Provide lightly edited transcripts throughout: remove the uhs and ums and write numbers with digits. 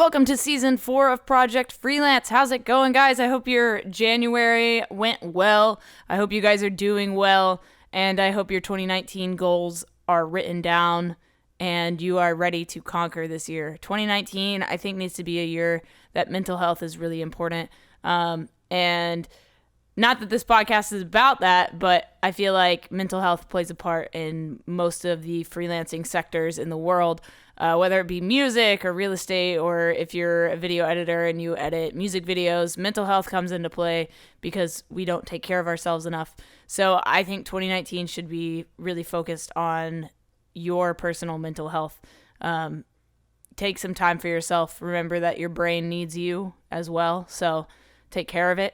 Welcome to season 4 of Project Freelance. How's it going, guys? I hope your January went well. I hope you guys are doing well, and I hope your 2019 goals are written down and you are ready to conquer this year. 2019, I think, needs to be a year that mental health is really important. And not that this podcast is about that, but I feel like mental health plays a part in most of the freelancing sectors in the world, whether it be music or real estate, or if you're a video editor and you edit music videos, mental health comes into play because we don't take care of ourselves enough. So I think 2019 should be really focused on your personal mental health. Take some time for yourself. Remember that your brain needs you as well, so take care of it.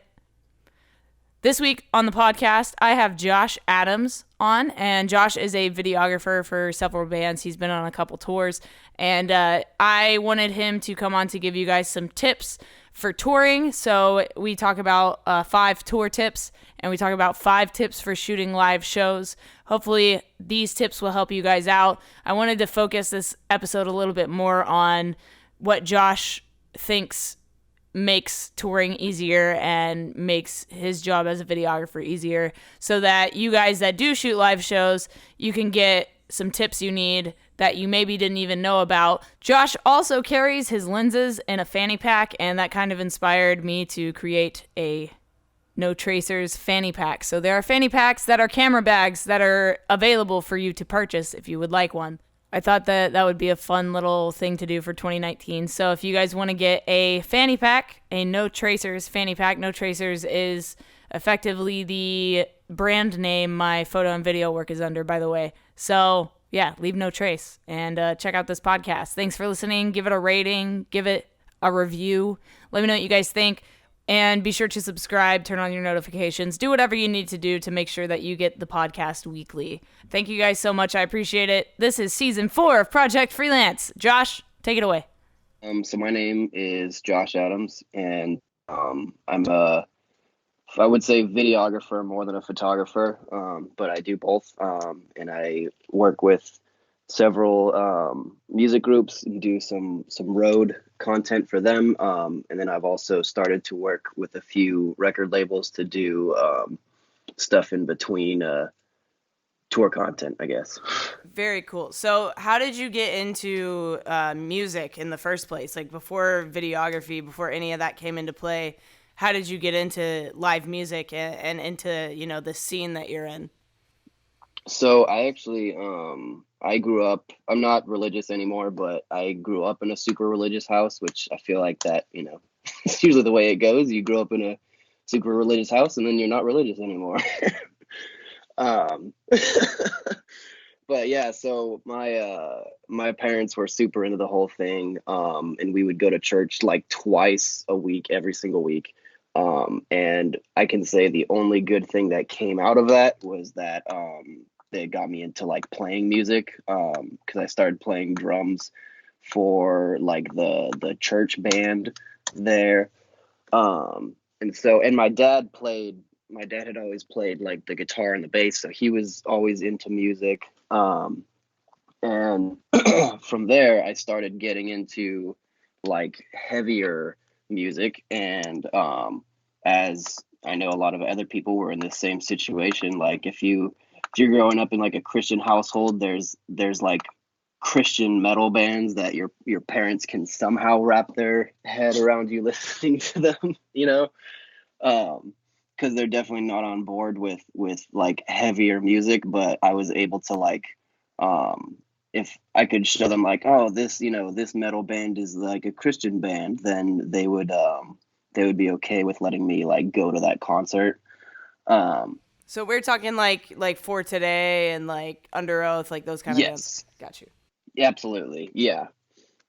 This week on the podcast, I have Josh Adams on, and Josh is a videographer for several bands. He's been on a couple tours, and I wanted him to come on to give you guys some tips for touring. So we talk about 5 tour tips, and we talk about 5 tips for shooting live shows. Hopefully, these tips will help you guys out. I wanted to focus this episode a little bit more on what Josh thinks makes touring easier and makes his job as a videographer easier, so that you guys that do shoot live shows, you can get some tips you need that you maybe didn't even know about. Josh also carries his lenses in a fanny pack, and that kind of inspired me to create a No Tracers fanny pack. So there are fanny packs that are camera bags that are available for you to purchase if you would like one. I thought that would be a fun little thing to do for 2019. So if you guys want to get a fanny pack, a No Tracers fanny pack, No Tracers is effectively the brand name my photo and video work is under, by the way. So yeah, leave no trace and check out this podcast. Thanks for listening. Give it a rating, give it a review. Let me know what you guys think. And be sure to subscribe, turn on your notifications, do whatever you need to do to make sure that you get the podcast weekly. Thank you guys so much. I appreciate it. This is season 4 of Project Freelance. Josh, take it away. So my name is Josh Adams, and I'm I would say videographer more than a photographer, but I do both. And I work with several music groups and do some road content for them, and then I've also started to work with a few record labels to do stuff in between tour content, I guess. Very cool. So how did you get into music in the first place? Like before videography, before any of that came into play, how did you get into live music and into, the scene that you're in? So I actually, I grew up, I'm not religious anymore, but I grew up in a super religious house, which I feel like that, it's usually the way it goes. You grow up in a super religious house and then you're not religious anymore. um, but yeah, so my parents were super into the whole thing. And we would go to church like twice a week, every single week. And I can say the only good thing that came out of that was that, they got me into like playing music, because I started playing drums for like the church band there. And my dad had always played like the guitar and the bass, so he was always into music. And from there I started getting into like heavier music, and as I know a lot of other people were in the same situation, like if you're growing up in like a Christian household, there's like Christian metal bands that your parents can somehow wrap their head around you listening to them, because they're definitely not on board with like heavier music. But I was able to like, if I could show them like, oh, this metal band is like a Christian band, then they would be okay with letting me like go to that concert. So we're talking like For Today and like Underoath, like those kind of bands. Got you. Absolutely. Yeah.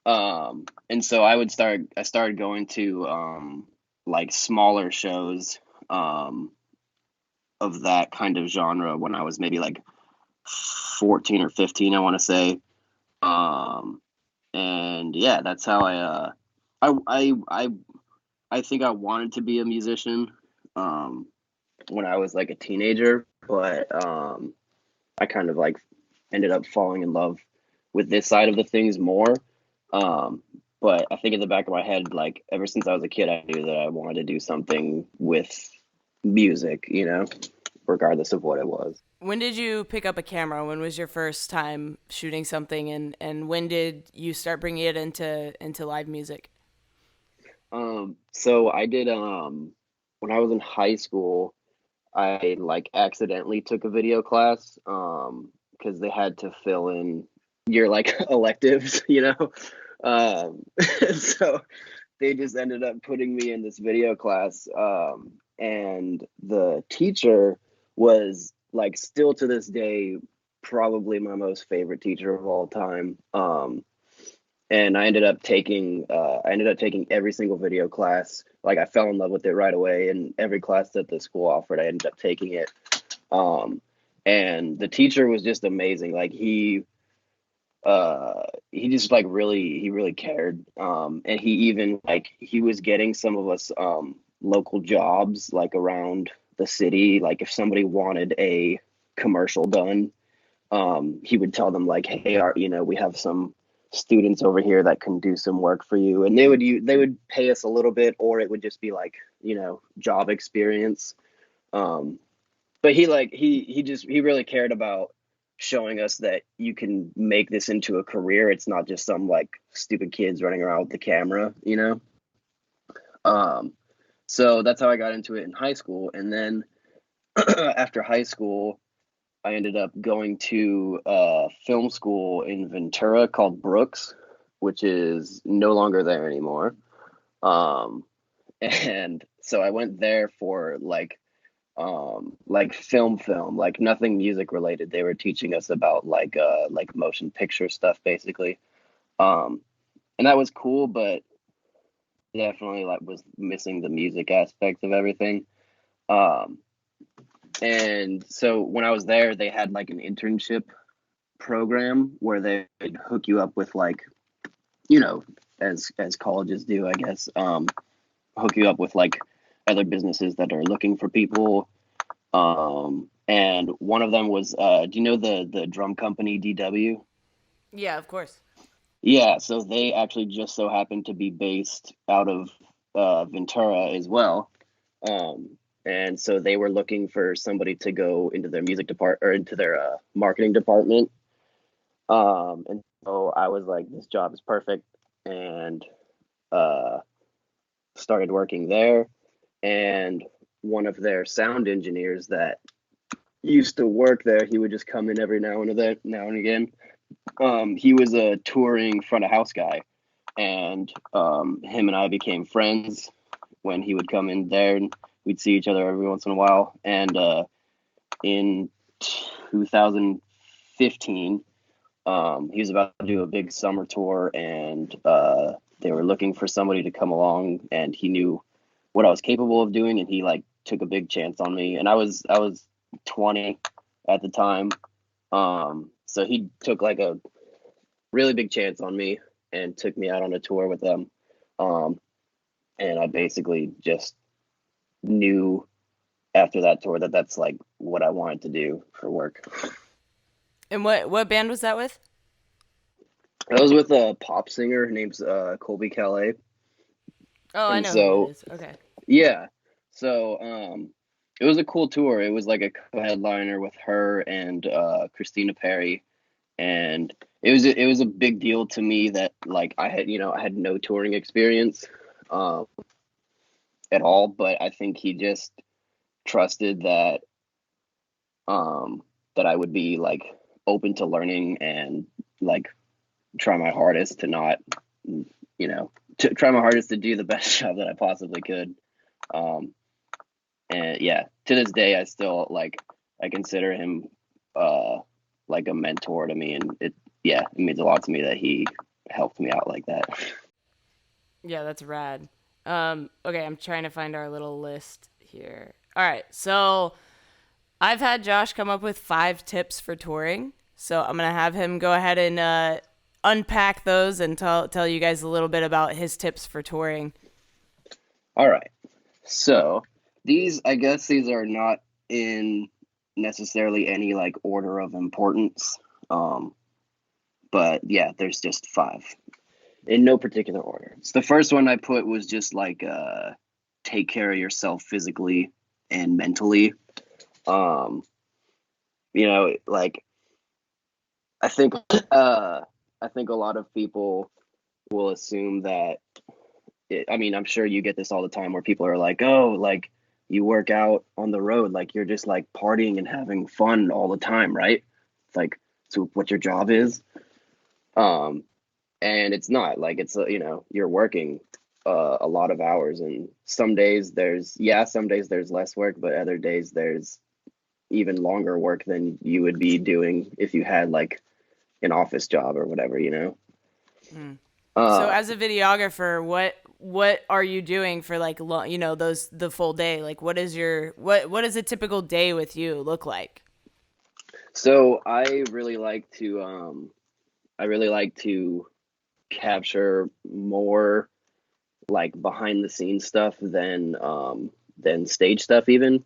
And so I started going to like smaller shows of that kind of genre when I was maybe like 14 or 15, I want to say. And yeah, that's how I think I wanted to be a musician when I was like a teenager, but I kind of like ended up falling in love with this side of the things more. But I think in the back of my head, like ever since I was a kid, I knew that I wanted to do something with music, regardless of what it was. When did you pick up a camera? When was your first time shooting something, and when did you start bringing it into live music? So I did when I was in high school, I like accidentally took a video class because they had to fill in your like electives, Um, so they just ended up putting me in this video class, and the teacher was like still to this day probably my most favorite teacher of all time. And I ended up taking every single video class. Like I fell in love with it right away, and every class that the school offered, I ended up taking it. Um, and the teacher was just amazing. Like he just like he really cared. And he even like he was getting some of us local jobs like around the city. Like if somebody wanted a commercial done, he would tell them like, hey, we have some students over here that can do some work for you, and they would pay us a little bit, or it would just be like, job experience. Um, but he really cared about showing us that you can make this into a career. It's not just some like stupid kids running around with the camera. Um, so that's how I got into it in high school, and then after high school I ended up going to a film school in Ventura called Brooks, which is no longer there anymore. Um, and so I went there for like film, like nothing music related. They were teaching us about like motion picture stuff basically. Um, and that was cool, but definitely like was missing the music aspect of everything. Um, and so when I was there, they had like an internship program where they would hook you up with like, you know, as colleges do, I guess, hook you up with like other businesses that are looking for people. And one of them was, do you know the drum company DW? Yeah, of course. Yeah, so they actually just so happened to be based out of Ventura as well. Um, and so they were looking for somebody to go into their music department or into their marketing department. And so I was like, this job is perfect, and uh, started working there. And one of their sound engineers that used to work there, he would just come in every now and again. He was a touring front of house guy, and him and I became friends when he would come in there, and we'd see each other every once in a while. And in 2015, he was about to do a big summer tour, and they were looking for somebody to come along, and he knew what I was capable of doing, and he like took a big chance on me. And I was 20 at the time, so he took like a really big chance on me and took me out on a tour with them. Um, and I basically just knew after that tour that that's like what I wanted to do for work. And what band was that with? I was with a pop singer. Her name's Colby Calais. Oh, I And know who it so, is. Okay. yeah. So, it was a cool tour. It was like a co-headliner with her and Christina Perry. And it was a big deal to me that like I had no touring experience um, at all, but I think he just trusted um, that I would be like open to learning and like try my hardest to not, to try my hardest to do the best job that I possibly could. Um, and yeah, to this day, I still like I consider him uh, like a mentor to me, and it means a lot to me that he helped me out like that. Yeah, that's rad. Okay, I'm trying to find our little list here. All right, so I've had Josh come up with 5 tips for touring. So I'm gonna have him go ahead and unpack those and tell you guys a little bit about his tips for touring. All right, so I guess these are not in necessarily any like order of importance, um, but yeah, there's just five. in no particular order. So the first one I put was just like take care of yourself physically and mentally. Um, like I think I think a lot of people will assume that I mean, I'm sure you get this all the time where people are like, "Oh, like you work out on the road, like you're just like partying and having fun all the time, right?" It's like, so what your job is. Um, and it's not like it's you're working a lot of hours, and some days there's less work, but other days there's even longer work than you would be doing if you had like an office job or whatever, you know. Mm. So Uh, as a videographer, what are you doing for like those the full day? Like what does a typical day with you look like? so I really like to capture more like behind the scenes stuff than stage stuff even.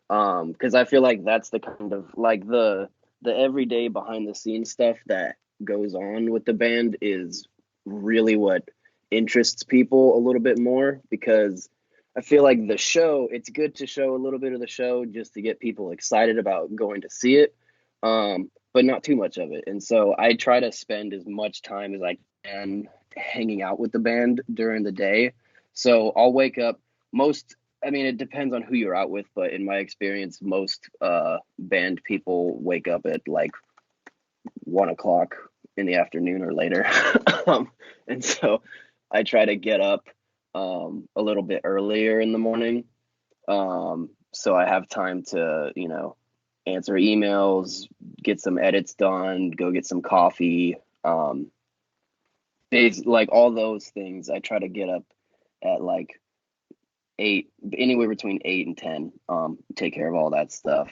Because I feel like that's the kind of like the everyday behind the scenes stuff that goes on with the band is really what interests people a little bit more, because I feel like the show, it's good to show a little bit of the show just to get people excited about going to see it, but not too much of it. And so I try to spend as much time as I can hanging out with the band during the day. So I'll wake up most I mean, it depends on who you're out with, but in my experience, most band people wake up at like 1 o'clock in the afternoon or later. And so I try to get up a little bit earlier in the morning, so I have time to, answer emails, get some edits done, go get some coffee. Like all those things, I try to get up at like eight, anywhere between 8 and 10. Take care of all that stuff,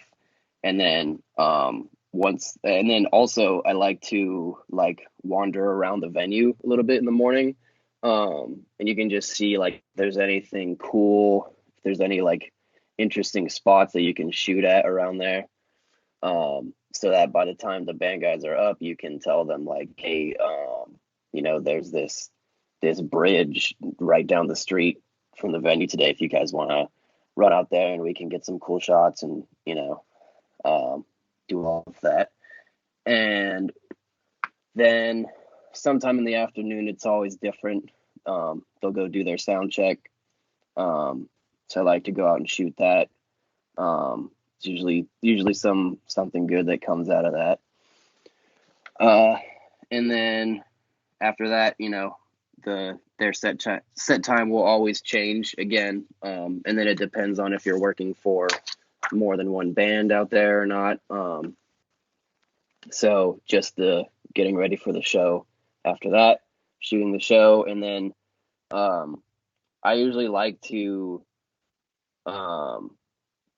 and then and then also I like to like wander around the venue a little bit in the morning, and you can just see like if there's anything cool, if there's any like interesting spots that you can shoot at around there. So that by the time the band guys are up, you can tell them like, hey, there's this bridge right down the street from the venue today. If you guys want to run out there and we can get some cool shots and do all of that. And then sometime in the afternoon, it's always different. They'll go do their sound check. So I like to go out and shoot that. It's usually something good that comes out of that. And then after that, their set time will always change again, and then it depends on if you're working for more than one band out there or not. So just the getting ready for the show. After that, shooting the show, and then I usually like to um,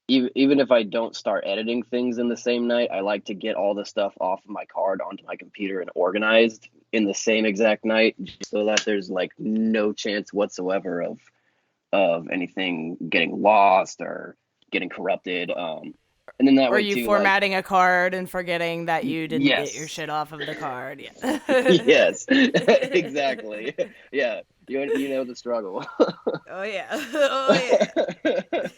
even if I don't start editing things in the same night, I like to get all the stuff off of my card onto my computer and organized in the same exact night, so that there's like no chance whatsoever of anything getting lost or getting corrupted. And then that Or way you too, like formatting a card and forgetting that you didn't get your yes, shit off of the card. Yeah. yes, exactly, yeah, you know the struggle. Oh yeah. Oh yeah.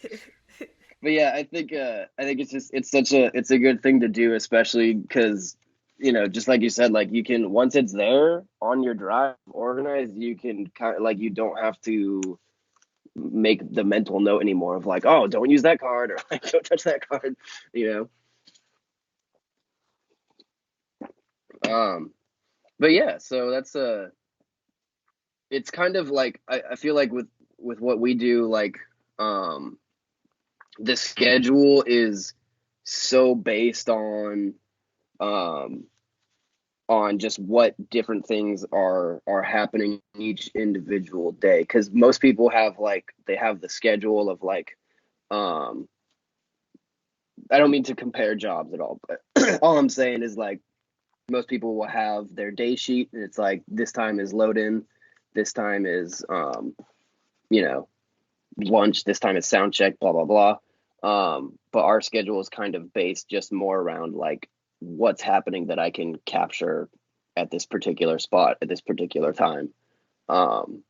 But yeah, I think it's a good thing to do, especially because just like you said, like you can, once it's there on your drive organized, you can kind of like, you don't have to make the mental note anymore of like, oh, don't use that card, or like don't touch that card, you um but yeah, so that's it's kind of like I feel like with what we do, like um the schedule is so based um on just what different things are happening each individual day, because most people have like, they have the schedule of like, um I don't mean to compare jobs at all, but all I'm saying is like most people will have their day sheet, and it's like this time is load in, this time is you know lunch, this time is sound check, blah blah blah. But our schedule is kind of based just more around like what's happening that I can capture at this particular spot at this particular time. Um,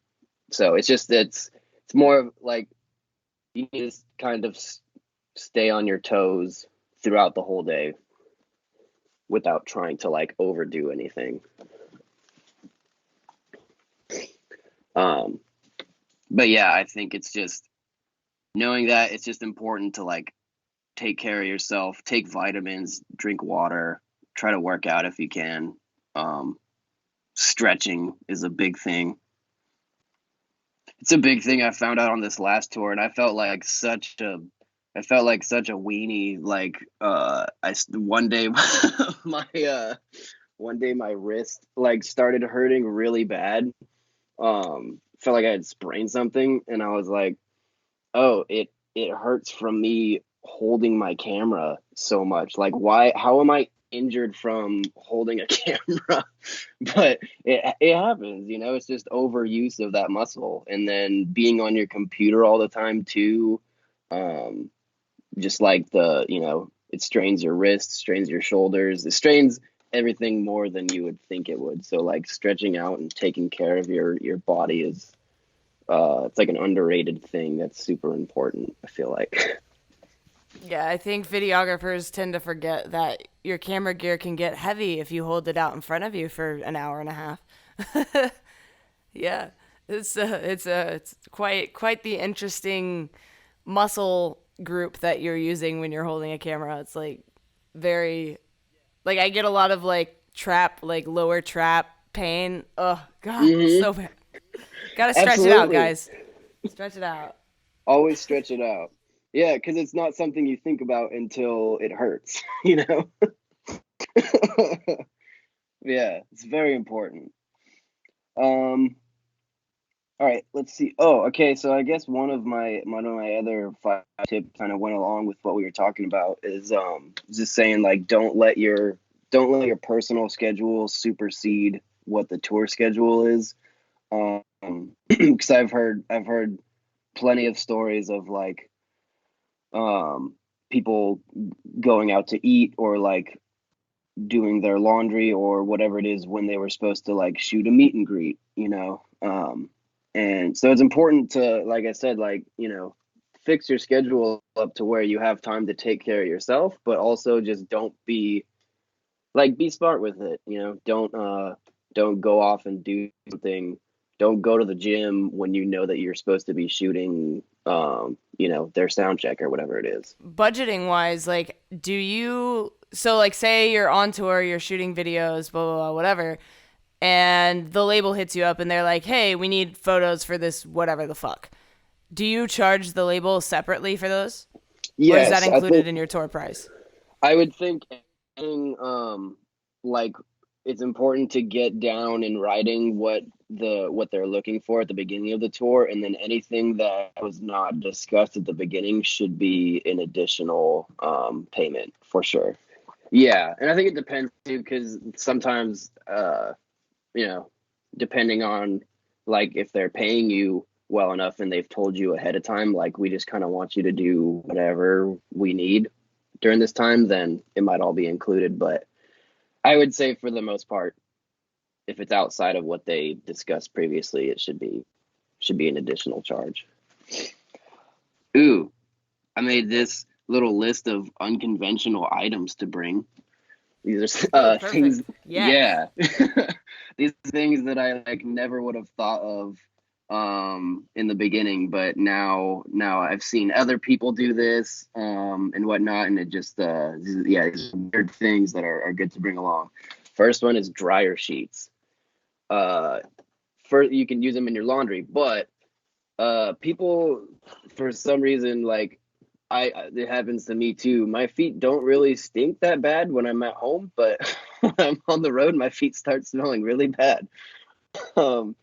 so it's more of like you need to kind of stay on your toes throughout the whole day without trying to like overdo anything. Um, but yeah, I think it's just knowing that it's just important to like take care of yourself, take vitamins, drink water, try to work out if you can. Um, Stretching is a big thing. It's a big thing I found out on this last tour, and I felt like such a weenie. Like one day my one day my wrist like started hurting really bad. Felt like I had sprained something, and I was like, oh, it hurts from me holding my camera so much. Like, why? How am I injured from holding a camera? But it happens, you know. It's just overuse of that muscle, and then being on your computer all the time too. Um, just like it strains your wrists, strains your shoulders, it strains everything more than you would think it would. So like stretching out and taking care of your body is it's like an underrated thing that's super important, I feel like. Yeah, I think videographers tend to forget that your camera gear can get heavy if you hold it out in front of you for an hour and a half. Yeah, it's quite the interesting muscle group that you're using when you're holding a camera. It's like very like I get a lot of like lower trap pain. Oh God, Hmm. so bad. Gotta stretch it out, Absolutely. guys. Stretch it out. Always stretch it out. Yeah, because it's not something you think about until it hurts, you know? Yeah, it's very important. Um, all right, let's see. Oh, okay. So I guess one of my other five tips kind of went along with what we were talking about is just saying like don't let your personal schedule supersede what the tour schedule is. Because I've heard plenty of stories of like people going out to eat or like doing their laundry or whatever it is when they were supposed to like shoot a meet and greet, you know. And so it's important to, like I said, like, you know, fix your schedule up to where you have time to take care of yourself, but also just don't be like be smart with it, you know. Don't go off and do something. Don't go to the gym when you know that you're supposed to be shooting you know, their sound check or whatever it is. Budgeting wise, like, do you so like say you're on tour, you're shooting videos, blah blah blah, whatever, and the label hits you up and they're like, "Hey, we need photos for this whatever the fuck." Do you charge the label separately for those, or is that Yes, I included think in your tour price? I would think like it's important to get down in writing what they're looking for at the beginning of the tour, and then anything that was not discussed at the beginning should be an additional payment for sure. Yeah, and I think it depends too, because sometimes you know, depending on like if they're paying you well enough and they've told you ahead of time, like we just kind of want you to do whatever we need during this time, then it might all be included. But I would say for the most part, if it's outside of what they discussed previously, it should be an additional charge. Ooh, I made this little list of unconventional items to bring. These are Ooh, things, perfect. Yeah. yeah. These things that I like never would have thought of in the beginning, but now I've seen other people do this and whatnot, and it just yeah, these weird things that are good to bring along. First one is dryer sheets. Uh, for you can use them in your laundry, but people for some reason like it happens to me too. My feet don't really stink that bad when I'm at home, but when I'm on the road, my feet start smelling really bad. Um,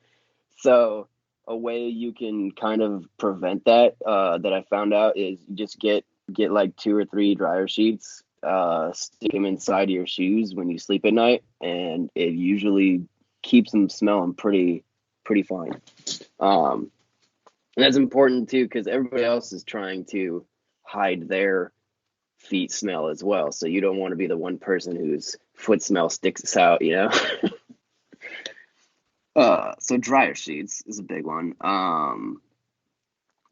so a way you can kind of prevent that that I found out is you just get like two or three dryer sheets, stick them inside of your shoes when you sleep at night, and it usually keeps them smelling pretty fine. Um, and that's important too because everybody else is trying to hide their feet smell as well. So you don't want to be the one person whose foot smell sticks out, you know? So dryer sheets is a big one.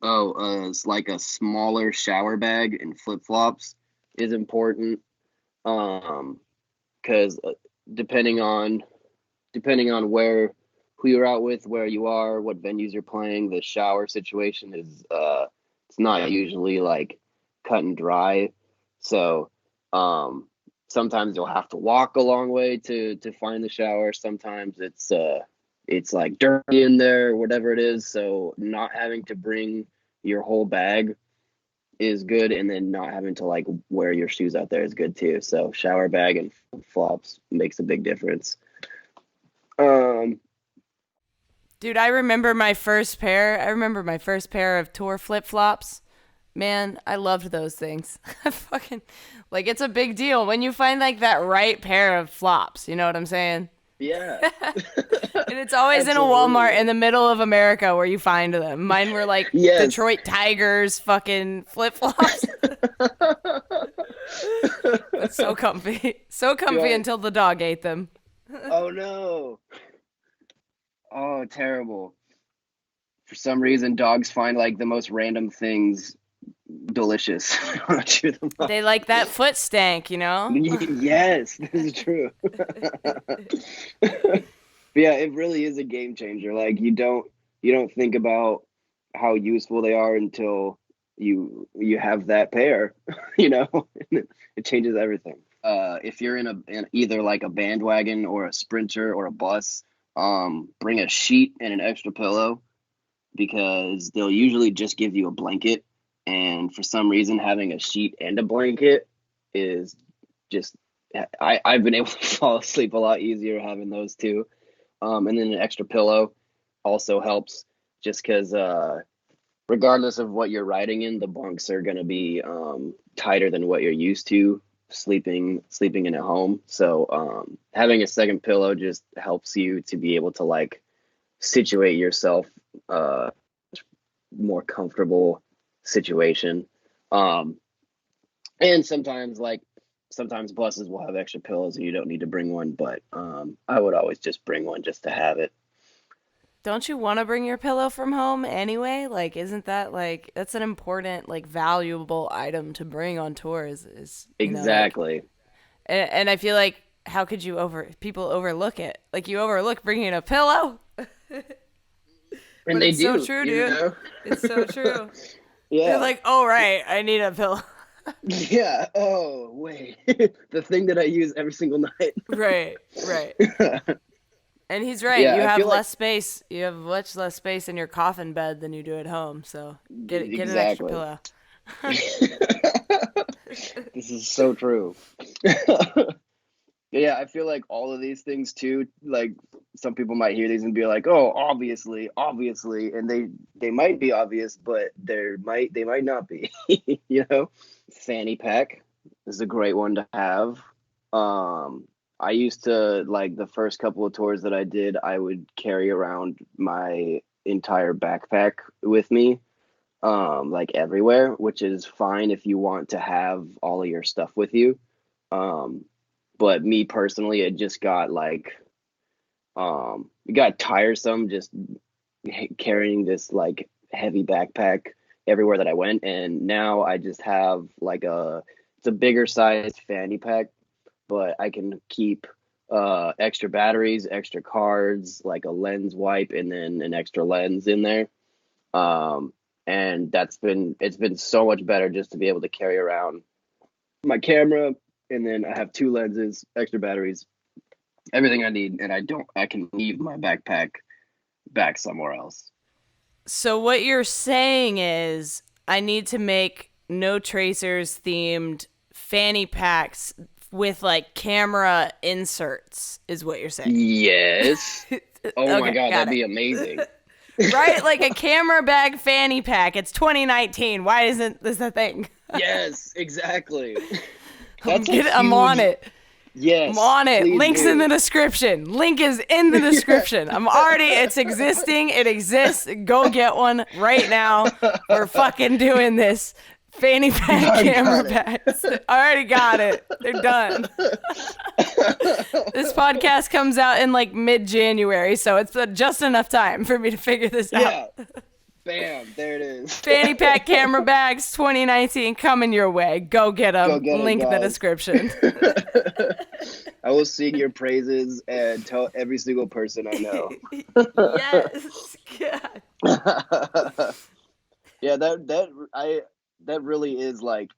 It's like a smaller shower bag and flip-flops is important. Because depending on who you're out with, where you are, what venues you're playing, the shower situation is it's not usually like cut and dry. So sometimes you'll have to walk a long way to find the shower. Sometimes it's like dirty in there, whatever it is. So not having to bring your whole bag is good, and then not having to like wear your shoes out there is good too. So shower bag and flops makes a big difference. Dude, I remember my first pair. I remember my first pair of tour flip-flops. Man, I loved those things. Fucking, like, it's a big deal when you find like that right pair of flops. You know what I'm saying? Yeah. And it's always in a Walmart in the middle of America where you find them. Mine were like Detroit Tigers fucking flip-flops. But so comfy. So comfy until the dog ate them. Oh no. Oh, terrible. For some reason, dogs find like the most random things delicious. They like that foot stank, you know? Yes, this is true. But yeah, it really is a game changer. Like you don't think about how useful they are until you have that pair, you know? It changes everything. If you're in either like a bandwagon or a sprinter or a bus, bring a sheet and an extra pillow, because they'll usually just give you a blanket, and for some reason having a sheet and a blanket is just I've been able to fall asleep a lot easier having those two. And then an extra pillow also helps, just because regardless of what you're riding in, the bunks are going to be tighter than what you're used to sleeping in a home. So having a second pillow just helps you to be able to like situate yourself more comfortable situation. And sometimes buses will have extra pillows and you don't need to bring one, but I would always just bring one just to have it. Don't you want to bring your pillow from home anyway? Like, isn't that like, that's an important, like, valuable item to bring on tours? Is exactly. Know, like, and I feel like, how could people overlook it? Like, you overlook bringing a pillow. And they it's do. So true, dude. Know? It's so true. Yeah. They're like, oh, right, I need a pillow. Yeah. Oh, wait. The thing that I use every single night. Right. And he's right. Yeah, you have less space. You have much less space in your coffin bed than you do at home. So get an extra pillow. This is so true. Yeah, I feel like all of these things too, like some people might hear these and be like, oh, obviously, and they might be obvious, but they might not be. You know? Fanny pack is a great one to have. I used to, like, the first couple of tours that I did, I would carry around my entire backpack with me, like everywhere, which is fine if you want to have all of your stuff with you. But me personally, it just got like, it got tiresome just carrying this like heavy backpack everywhere that I went. And now I just have like it's a bigger sized fanny pack, but I can keep extra batteries, extra cards, like a lens wipe, and then an extra lens in there. And it's been so much better just to be able to carry around my camera, and then I have 2 lenses, extra batteries, everything I need, and I can leave my backpack back somewhere else. So what you're saying is I need to make No Tracers themed fanny packs with like camera inserts is what you're saying. Yes. Oh okay, my God, that'd be amazing. Right? Like a camera bag fanny pack. It's 2019. Why isn't this a thing? Yes, exactly. I'm on it. Yes. I'm on it. Link's do. in the description. Link is in the description. It's existing. It exists. Go get one right now. We're fucking doing this. Fanny You pack already camera got it. bags. I already got it. They're done. This podcast comes out in like mid-January, so it's just enough time for me to figure this out. Yeah. Bam. There it is. Fanny pack camera bags 2019 coming your way. Go get Go them. get it, Link in the guys. description. I will sing your praises and tell every single person I know. Yes. God. Yeah, that really is like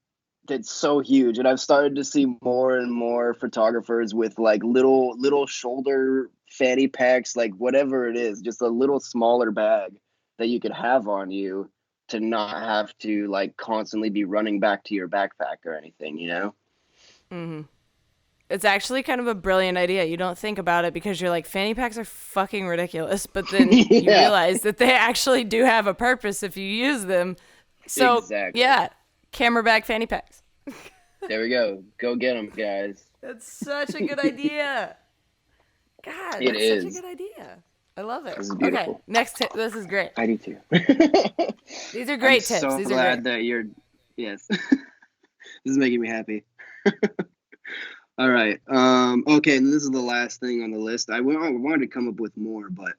that's so huge, and I've started to see more and more photographers with like little shoulder fanny packs, like whatever it is, just a little smaller bag that you could have on you to not have to like constantly be running back to your backpack or anything, you know? It's actually kind of a brilliant idea. You don't think about it because you're like, fanny packs are fucking ridiculous. But then you Yeah, realize that they actually do have a purpose if you use them. So, exactly. yeah, camera bag fanny packs. There we go. Go get them, guys. That's such a good idea. God, It that's such a is. good idea. I love it. This is Okay, beautiful. next tip. This is great. I do too. These are I'm great tips. so These are glad great. that you're. Yes, this is making me happy. All right. Okay, and this is the last thing on the list. I wanted to come up with more, but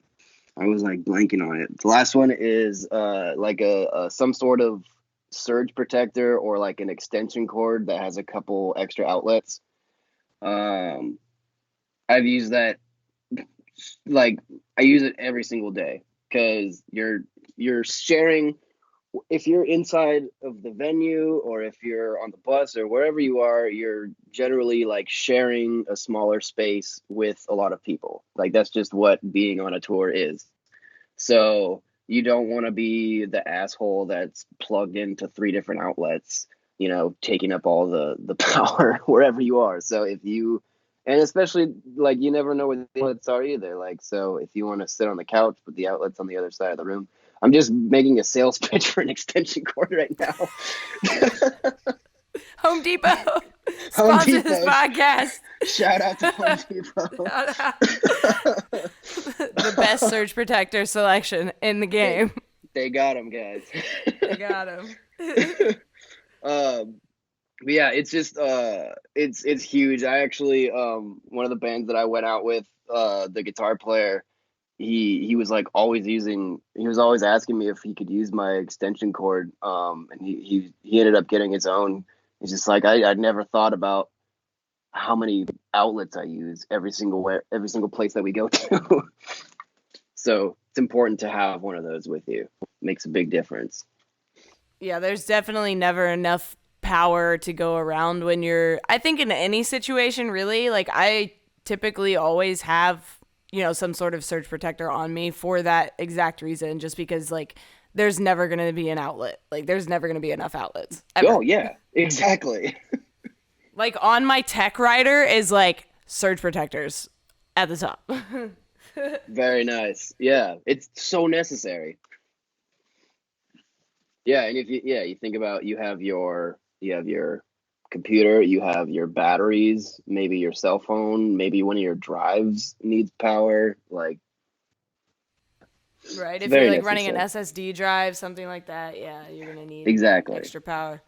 I was like blanking on it. The last one is like a some sort of surge protector or like an extension cord that has a couple extra outlets. Um, I've used that like I use it every single day because you're sharing if you're inside of the venue or if you're on the bus or wherever you are, you're generally like sharing a smaller space with a lot of people. Like that's just what being on a tour is. So you don't want to be the asshole that's plugged into three different outlets, you know, taking up all the power wherever you are. So if you and especially like you never know where the outlets are either. Like so if you want to sit on the couch, put the outlets on the other side of the room. I'm just making a sales pitch for an extension cord right now. Home Depot Home sponsor this Depot. podcast. Shout out to Home Depot. The best surge protector selection in the game. They got them, guys. They got him. But yeah, it's just it's huge. I actually one of the bands that I went out with, the guitar player, he was like always he was always asking me if he could use my extension cord. And he ended up getting his own. He's just like I'd never thought about how many outlets I use every single place that we go to. So it's important to have one of those with you. Makes a big difference. Yeah, there's definitely never enough power to go around when I think in any situation really, like I typically always have, some sort of surge protector on me for that exact reason, just because like there's never going to be an outlet. Like there's never going to be enough outlets. Ever. Oh yeah, exactly. Like on my tech rider is like surge protectors at the top. Very nice. Yeah, it's so necessary. Yeah, and if you think about you have your computer, you have your batteries, maybe your cell phone, maybe one of your drives needs power, like Right. If very you're like running an necessary. SSD drive, something like that, yeah, you're gonna need Exactly. extra power.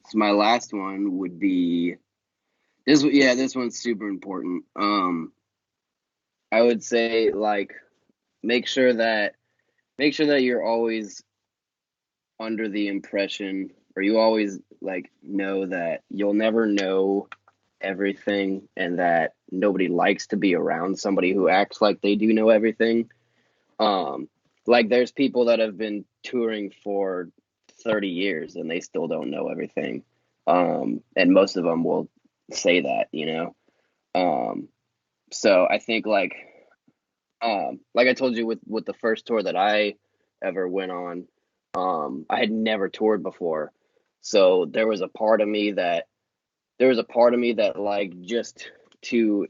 So my last one would be this. Yeah, this one's super important. I would say like make sure that you're always under the impression or you always like know that you'll never know everything and that nobody likes to be around somebody who acts like they do know everything. Like there's people that have been touring for 30 years and they still don't know everything. And most of them will say that, you know. So I think like I told you with the first tour that I ever went on, I had never toured before. So there was a part of me that like just to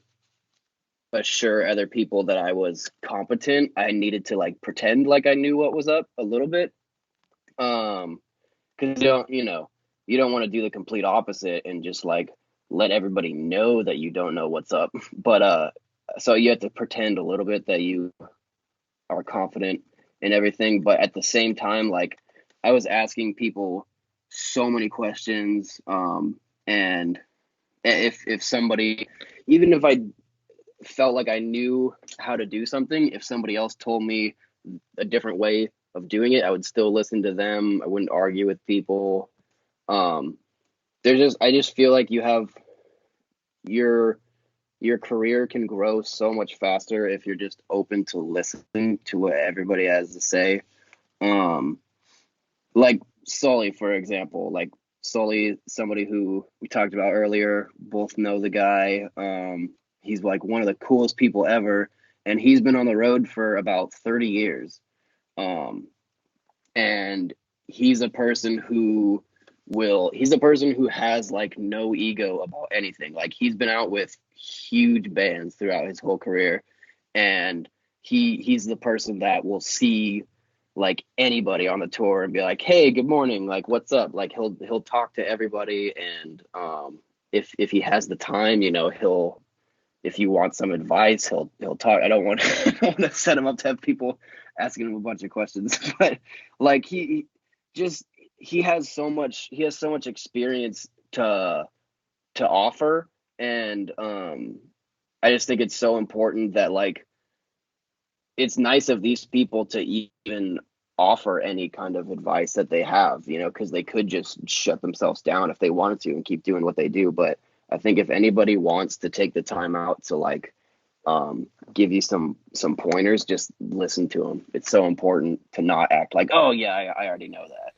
assure other people that I was competent, I needed to like pretend like I knew what was up a little bit. Because you don't want to do the complete opposite and just like let everybody know that you don't know what's up. But so you have to pretend a little bit that you are confident in everything, but at the same time, like I was asking people so many questions. And if somebody, even if I felt like I knew how to do something, if somebody else told me a different way of doing it, I would still listen to them. I wouldn't argue with people. Um, I just feel like you have your your career can grow so much faster if you're just open to listening to what everybody has to say. Um, like Sully, for example, like Sully, somebody who we talked about earlier, both know the guy. He's like one of the coolest people ever, and he's been on the road for about 30 years. Um, and he's a person who he's a person who has like no ego about anything. Like he's been out with huge bands throughout his whole career, and he's the person that will see like anybody on the tour and be like, hey, good morning, like what's up, like he'll talk to everybody. And if he has the time, you know, he'll, if you want some advice, he'll talk. I don't want I don't want to set him up to have people asking him a bunch of questions, but like just he has so much experience to offer. And I just think it's so important that like it's nice of these people to even offer any kind of advice that they have, you know, because they could just shut themselves down if they wanted to and keep doing what they do. But I think if anybody wants to take the time out to like give you some pointers, just listen to them. It's so important to not act like, oh yeah, I already know that.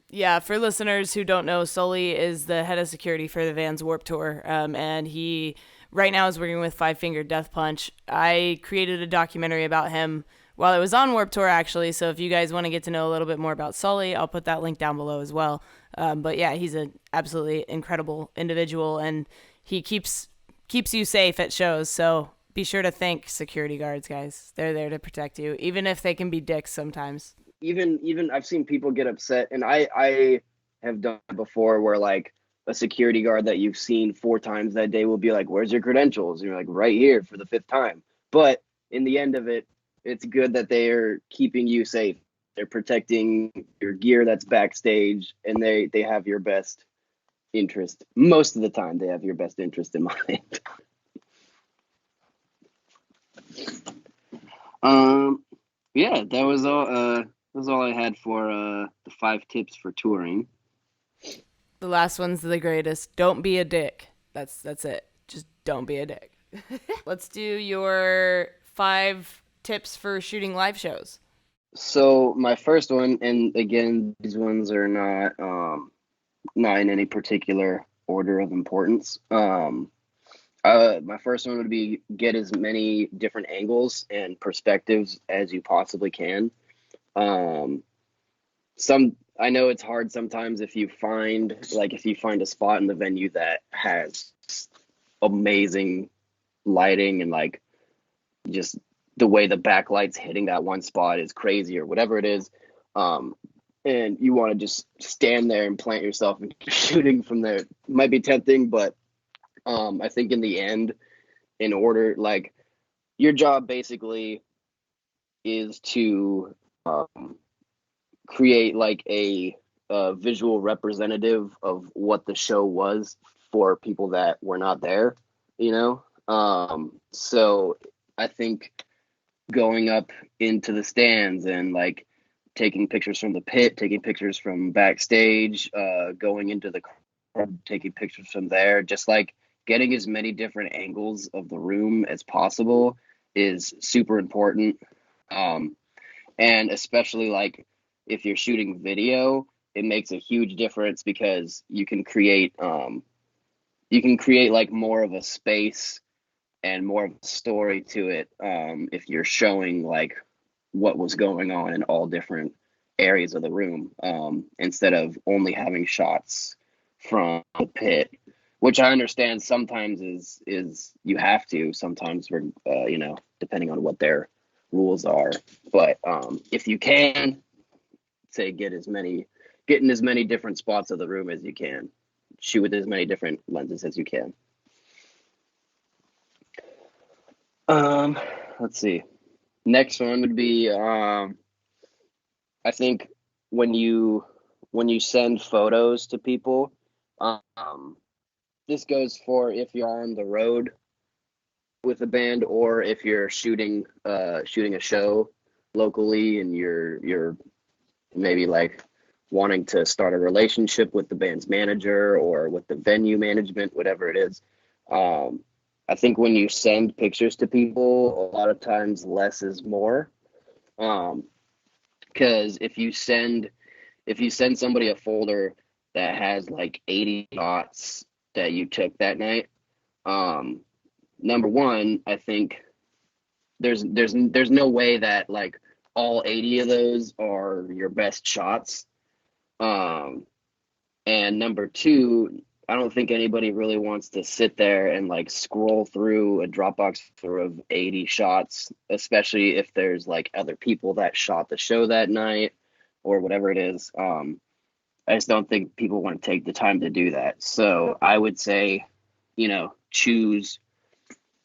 Yeah, for listeners who don't know, Sully is the head of security for the Vans Warped Tour, and he right now is working with Five Finger Death Punch. I created a documentary about him while I was on Warped Tour, actually. So if you guys want to get to know a little bit more about Sully, I'll put that link down below as well. But yeah, he's an absolutely incredible individual, and he keeps you safe at shows. So be sure to thank security guards, guys. They're there to protect you, even if they can be dicks sometimes. Even I've seen people get upset, and I have done it before where like a security guard that you've seen 4 times that day will be like, where's your credentials? And you're like, right here, for the 5th time. But in the end of it, it's good that they're keeping you safe. They're protecting your gear that's backstage, and they have your best interest. Most of the time they have your best interest in mind. um yeah, that was all I had for the 5 tips for touring. The last one's the greatest. Don't be a dick. That's it. Just don't be a dick. Let's do your 5 tips for shooting live shows. So my first one, and again, these ones are not in any particular order of importance. My first one would be get as many different angles and perspectives as you possibly can. Um, some I know it's hard sometimes if you find a spot in the venue that has amazing lighting and like just the way the backlight's hitting that one spot is crazy or whatever it is. Um, and you want to just stand there and plant yourself and shooting from there. It might be tempting, but I think in the end, in order, like your job basically is to create like a visual representative of what the show was for people that were not there, you know? So I think going up into the stands and like taking pictures from the pit, taking pictures from backstage, going into the crowd, taking pictures from there, just like getting as many different angles of the room as possible is super important. Um, and especially like if you're shooting video, it makes a huge difference because you can create like more of a space and more of a story to it, if you're showing like what was going on in all different areas of the room, instead of only having shots from the pit, which I understand sometimes is you have to sometimes for you know, depending on what their rules are. But if you can say get in as many different spots of the room as you can, shoot with as many different lenses as you can. Um, let's see. Next one would be I think when you when you send photos to people, um, this goes for if you're on the road with a band or if you're shooting a show locally and you're maybe like wanting to start a relationship with the band's manager or with the venue management, whatever it is. I think when you send pictures to people, a lot of times less is more. Because if you send somebody a folder that has like 80 shots that you took that night, um, number one, I think there's no way that like all 80 of those are your best shots. Um, and number two, I don't think anybody really wants to sit there and like scroll through a Dropbox through of 80 shots, especially if there's like other people that shot the show that night or whatever it is. I just don't think people want to take the time to do that. So I would say, choose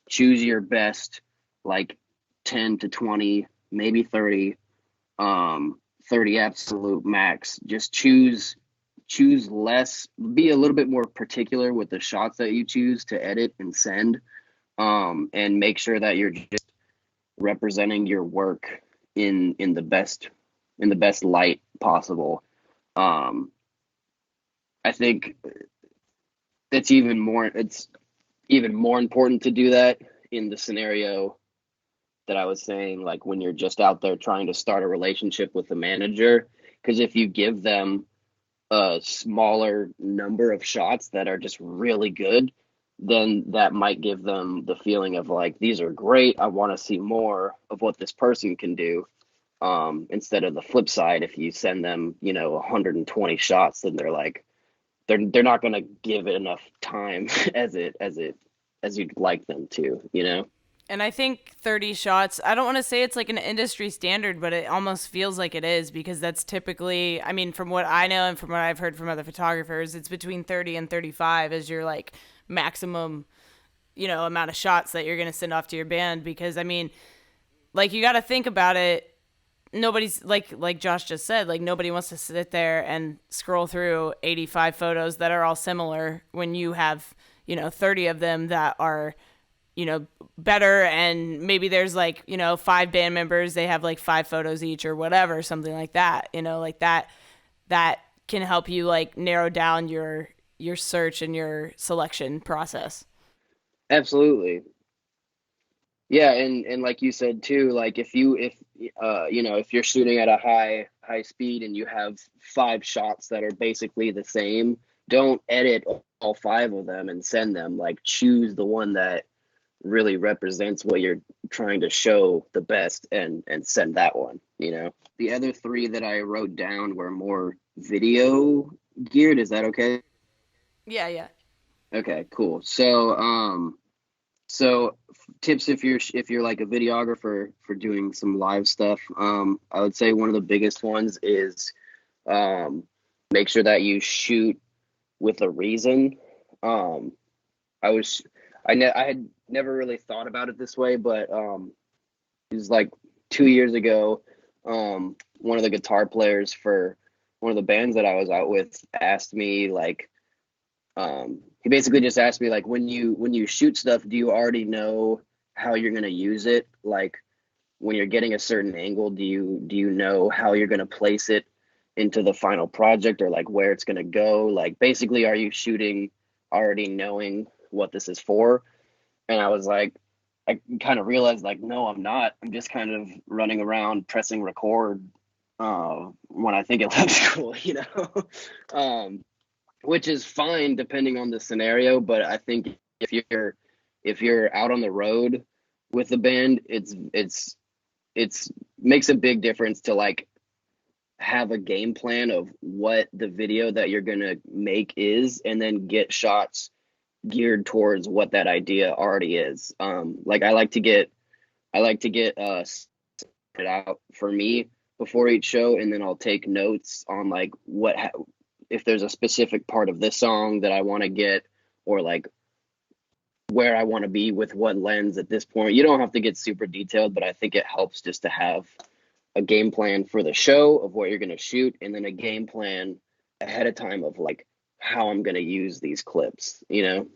your best like 10 to 20, maybe 30, 30 absolute max. Just choose less, be a little bit more particular with the shots that you choose to edit and send, and make sure that you're just representing your work in the best light possible. I think it's even more important to do that in the scenario that I was saying, like when you're just out there trying to start a relationship with the manager, because if you give them a smaller number of shots that are just really good, then that might give them the feeling of like, these are great, I want to see more of what this person can do. Instead of the flip side, if you send them 120 shots, then they're like, they're not going to give it enough time as you'd like them to. And I think 30 shots, I don't want to say it's like an industry standard, but it almost feels like it is, because that's typically, I mean, from what I know and from what I've heard from other photographers, it's between 30 and 35 as your like maximum, amount of shots that you're going to send off to your band. Because I mean, like, you got to think about it. Nobody's like Josh just said, like, nobody wants to sit there and scroll through 85 photos that are all similar when you have, 30 of them that are, better. And maybe there's like, 5 band members, they have like 5 photos each or whatever, something like that, like that can help you like narrow down your search and your selection process. Absolutely. Yeah, and like you said too, like if you're shooting at a high speed and you have 5 shots that are basically the same, don't edit all 5 of them and send them. Like, choose the one that really represents what you're trying to show the best and send that one. The other 3 that I wrote down were more video geared. Is that okay? Yeah, yeah. Okay, cool. So tips if you're like a videographer for doing some live stuff, I would say one of the biggest ones is, make sure that you shoot with a reason. Um, I had never really thought about it this way, but it was like 2 years ago. One of the guitar players for one of the bands that I was out with asked me like, he basically just asked me like, when you shoot stuff, do you already know how you're gonna use it? Like, when you're getting a certain angle, do you know how you're gonna place it into the final project, or like where it's gonna go? Like, basically, are you shooting already knowing what this is for? And I was like, I kind of realized like, no, I'm not. I'm just kind of running around pressing record when I think it looks cool. um, which is fine depending on the scenario. But I think if you're out on the road with the band, it's makes a big difference to like have a game plan of what the video that you're gonna make is, and then get shots geared towards what that idea already is. Like, I like to get it out for me before each show, and then I'll take notes on like if there's a specific part of this song that I want to get, or like where I want to be with what lens at this point. You don't have to get super detailed, but I think it helps just to have a game plan for the show of what you're going to shoot, and then a game plan ahead of time of like how I'm gonna use these clips, you know?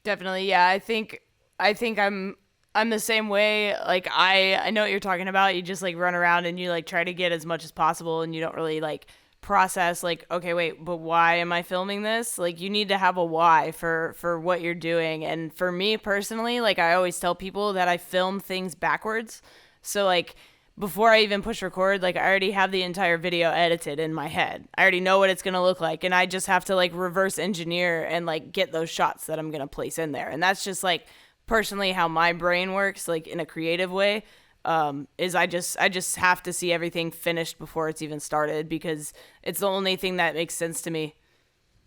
Definitely, yeah. I think I'm the same way. Like I know what you're talking about. You just like run around and you like try to get as much as possible and you don't really like process like, okay, wait, but why am I filming this? Like you need to have a why for what you're doing. And for me personally, like I always tell people that I film things backwards. So like before I even push record, like I already have the entire video edited in my head. I already know what it's going to look like and I just have to like reverse engineer and like get those shots that I'm going to place in there. And that's just like personally how my brain works like in a creative way. Is I just have to see everything finished before it's even started because it's the only thing that makes sense to me.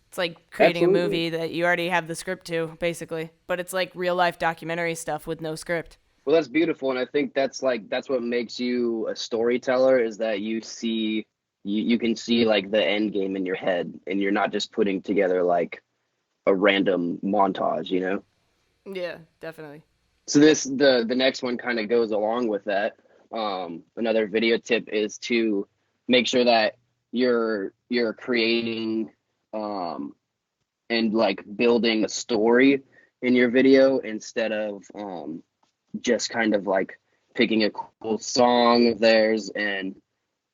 It's like creating a Absolutely. movie that you already have the script to, basically. But it's like real life documentary stuff with no script. Well, that's beautiful, and I think that's like that's what makes you a storyteller is that you can see like the end game in your head, and you're not just putting together like a random montage, you know? Yeah, definitely. So the next one kind of goes along with that. Another video tip is to make sure that you're creating um, and like building a story in your video instead of just kind of like picking a cool song of theirs and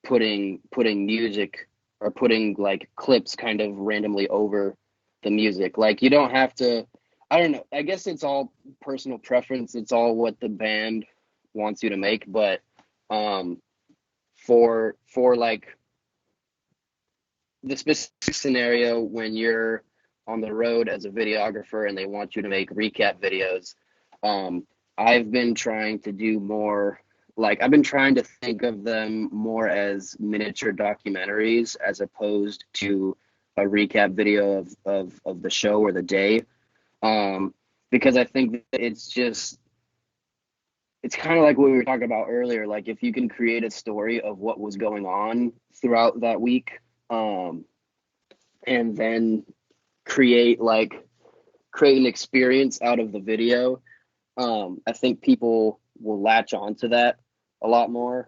putting music or putting like clips kind of randomly over the music. Like you don't have to, I don't know. I guess it's all personal preference. It's all what the band wants you to make, but um for like the specific scenario when you're on the road as a videographer and they want you to make recap videos, um, I've been trying to do more like I've been trying to think of them more as miniature documentaries as opposed to a recap video of the show or the day. Um, because I think it's just it's kind of like what we were talking about earlier. Like if you can create a story of what was going on throughout that week, um, and then create like create an experience out of the video, I think people will latch on to that a lot more.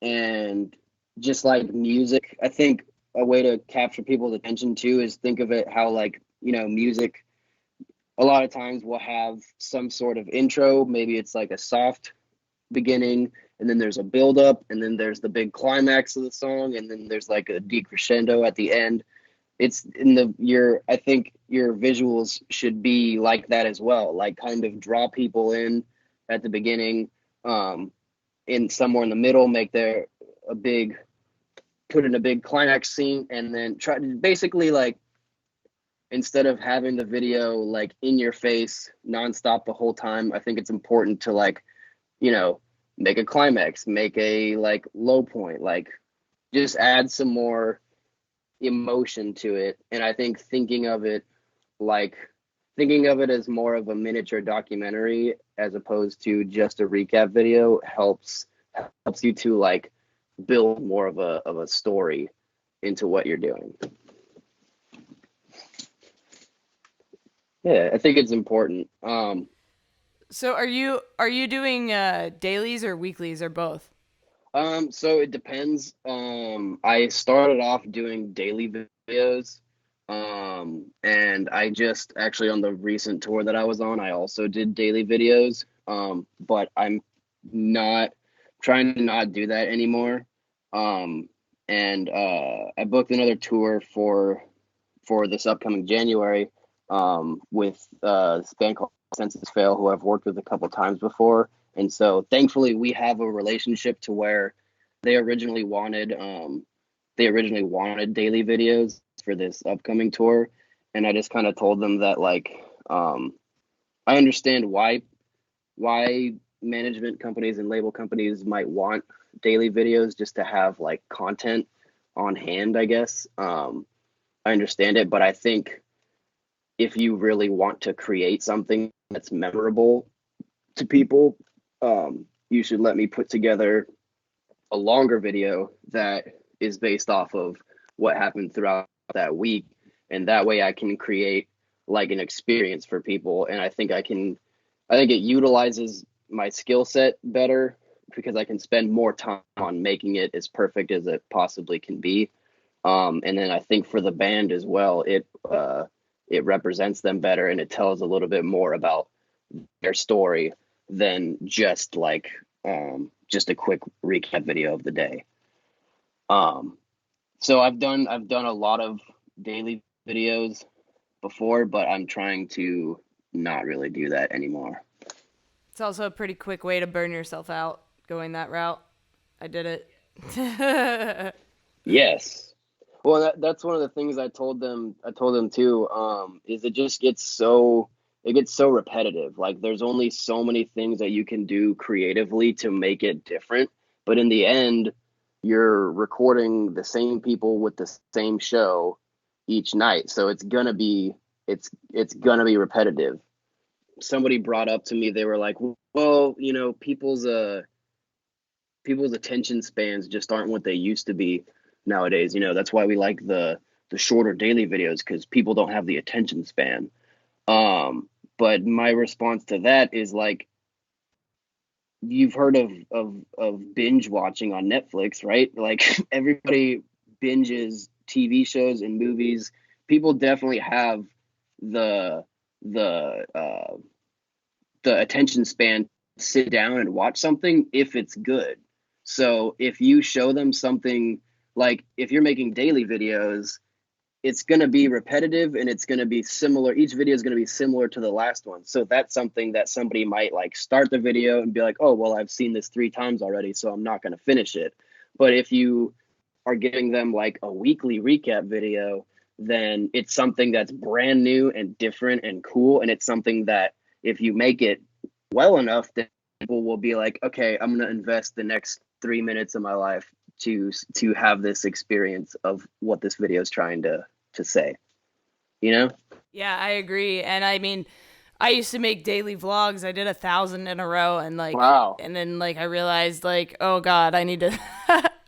And just like music, I think a way to capture people's attention too is think of it how like, you know, music a lot of times will have some sort of intro. Maybe it's like a soft beginning, and then there's a build up, and then there's the big climax of the song, and then there's like a decrescendo at the end. It's in the your I think your visuals should be like that as well, like kind of draw people in at the beginning, um, in somewhere in the middle, make there a big put in a big climax scene, and then try to basically like instead of having the video like in your face nonstop the whole time, I think it's important to like, you know, make a climax, make a like low point, like just add some more emotion to it. And I think like thinking of it as more of a miniature documentary as opposed to just a recap video helps you to like build more of a story into what you're doing. Yeah, I think it's important. So are you doing dailies or weeklies or both? So it depends. I started off doing daily videos. And I just actually on the recent tour that I was on, I also did daily videos. But I'm not trying to not do that anymore. Um, and I booked another tour for this upcoming January, with this band called Census Fail, who I've worked with a couple times before. And so thankfully we have a relationship to where they originally wanted they originally wanted daily videos for this upcoming tour. And I just kind of told them that like I understand why management companies and label companies might want daily videos just to have like content on hand, I guess. I understand it, but I think if you really want to create something that's memorable to people, you should let me put together a longer video that is based off of what happened throughout that week. And that way I can create like an experience for people. And I think it utilizes my skill set better because I can spend more time on making it as perfect as it possibly can be. And then I think for the band as well, it represents them better and it tells a little bit more about their story than just a quick recap video of the day. So I've done a lot of daily videos before, but I'm trying to not really do that anymore. It's also a pretty quick way to burn yourself out going that route. I did it. Yes. Well, that's one of the things I told them. I told them too. Is it gets so repetitive. Like there's only so many things that you can do creatively to make it different. But in the end, you're recording the same people with the same show each night, so it's gonna be repetitive. Somebody brought up to me, they were like, "Well, people's attention spans just aren't what they used to be nowadays. That's why we like the shorter daily videos because people don't have the attention span." But my response to that is like, you've heard of binge watching on Netflix, right? Like everybody binges TV shows and movies. People definitely have the the uh, the attention span to sit down and watch something if it's good. So if you show them something, like if you're making daily videos, it's going to be repetitive and it's going to be similar. Each video is going to be similar to the last one. So that's something that somebody might like start the video and be like, oh, well, I've seen this 3 times already, so I'm not going to finish it. But if you are giving them like a weekly recap video, then it's something that's brand new and different and cool. And it's something that if you make it well enough, then people will be like, okay, I'm going to invest the next 3 minutes of my life to have this experience of what this video is trying to say, you know? Yeah, I agree. And I mean, I used to make daily vlogs. I did 1,000 in a row, and Wow. then I realized like, oh God, I need to.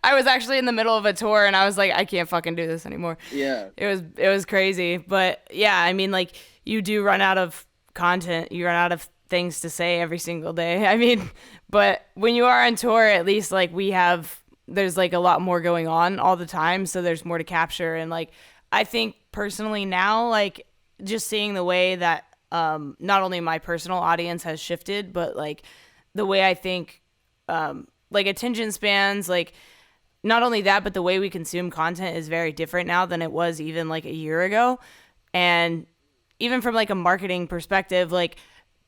I was actually in the middle of a tour, and I was like, I can't fucking do this anymore. Yeah. It was crazy, but yeah, I mean, like you do run out of content. You run out of things to say every single day. I mean, but when you are on tour, at least like there's like a lot more going on all the time, so there's more to capture. And like I think personally now, like just seeing the way that not only my personal audience has shifted, but like the way I think like attention spans, like not only that, but the way we consume content is very different now than it was even like a year ago. And even from like a marketing perspective, like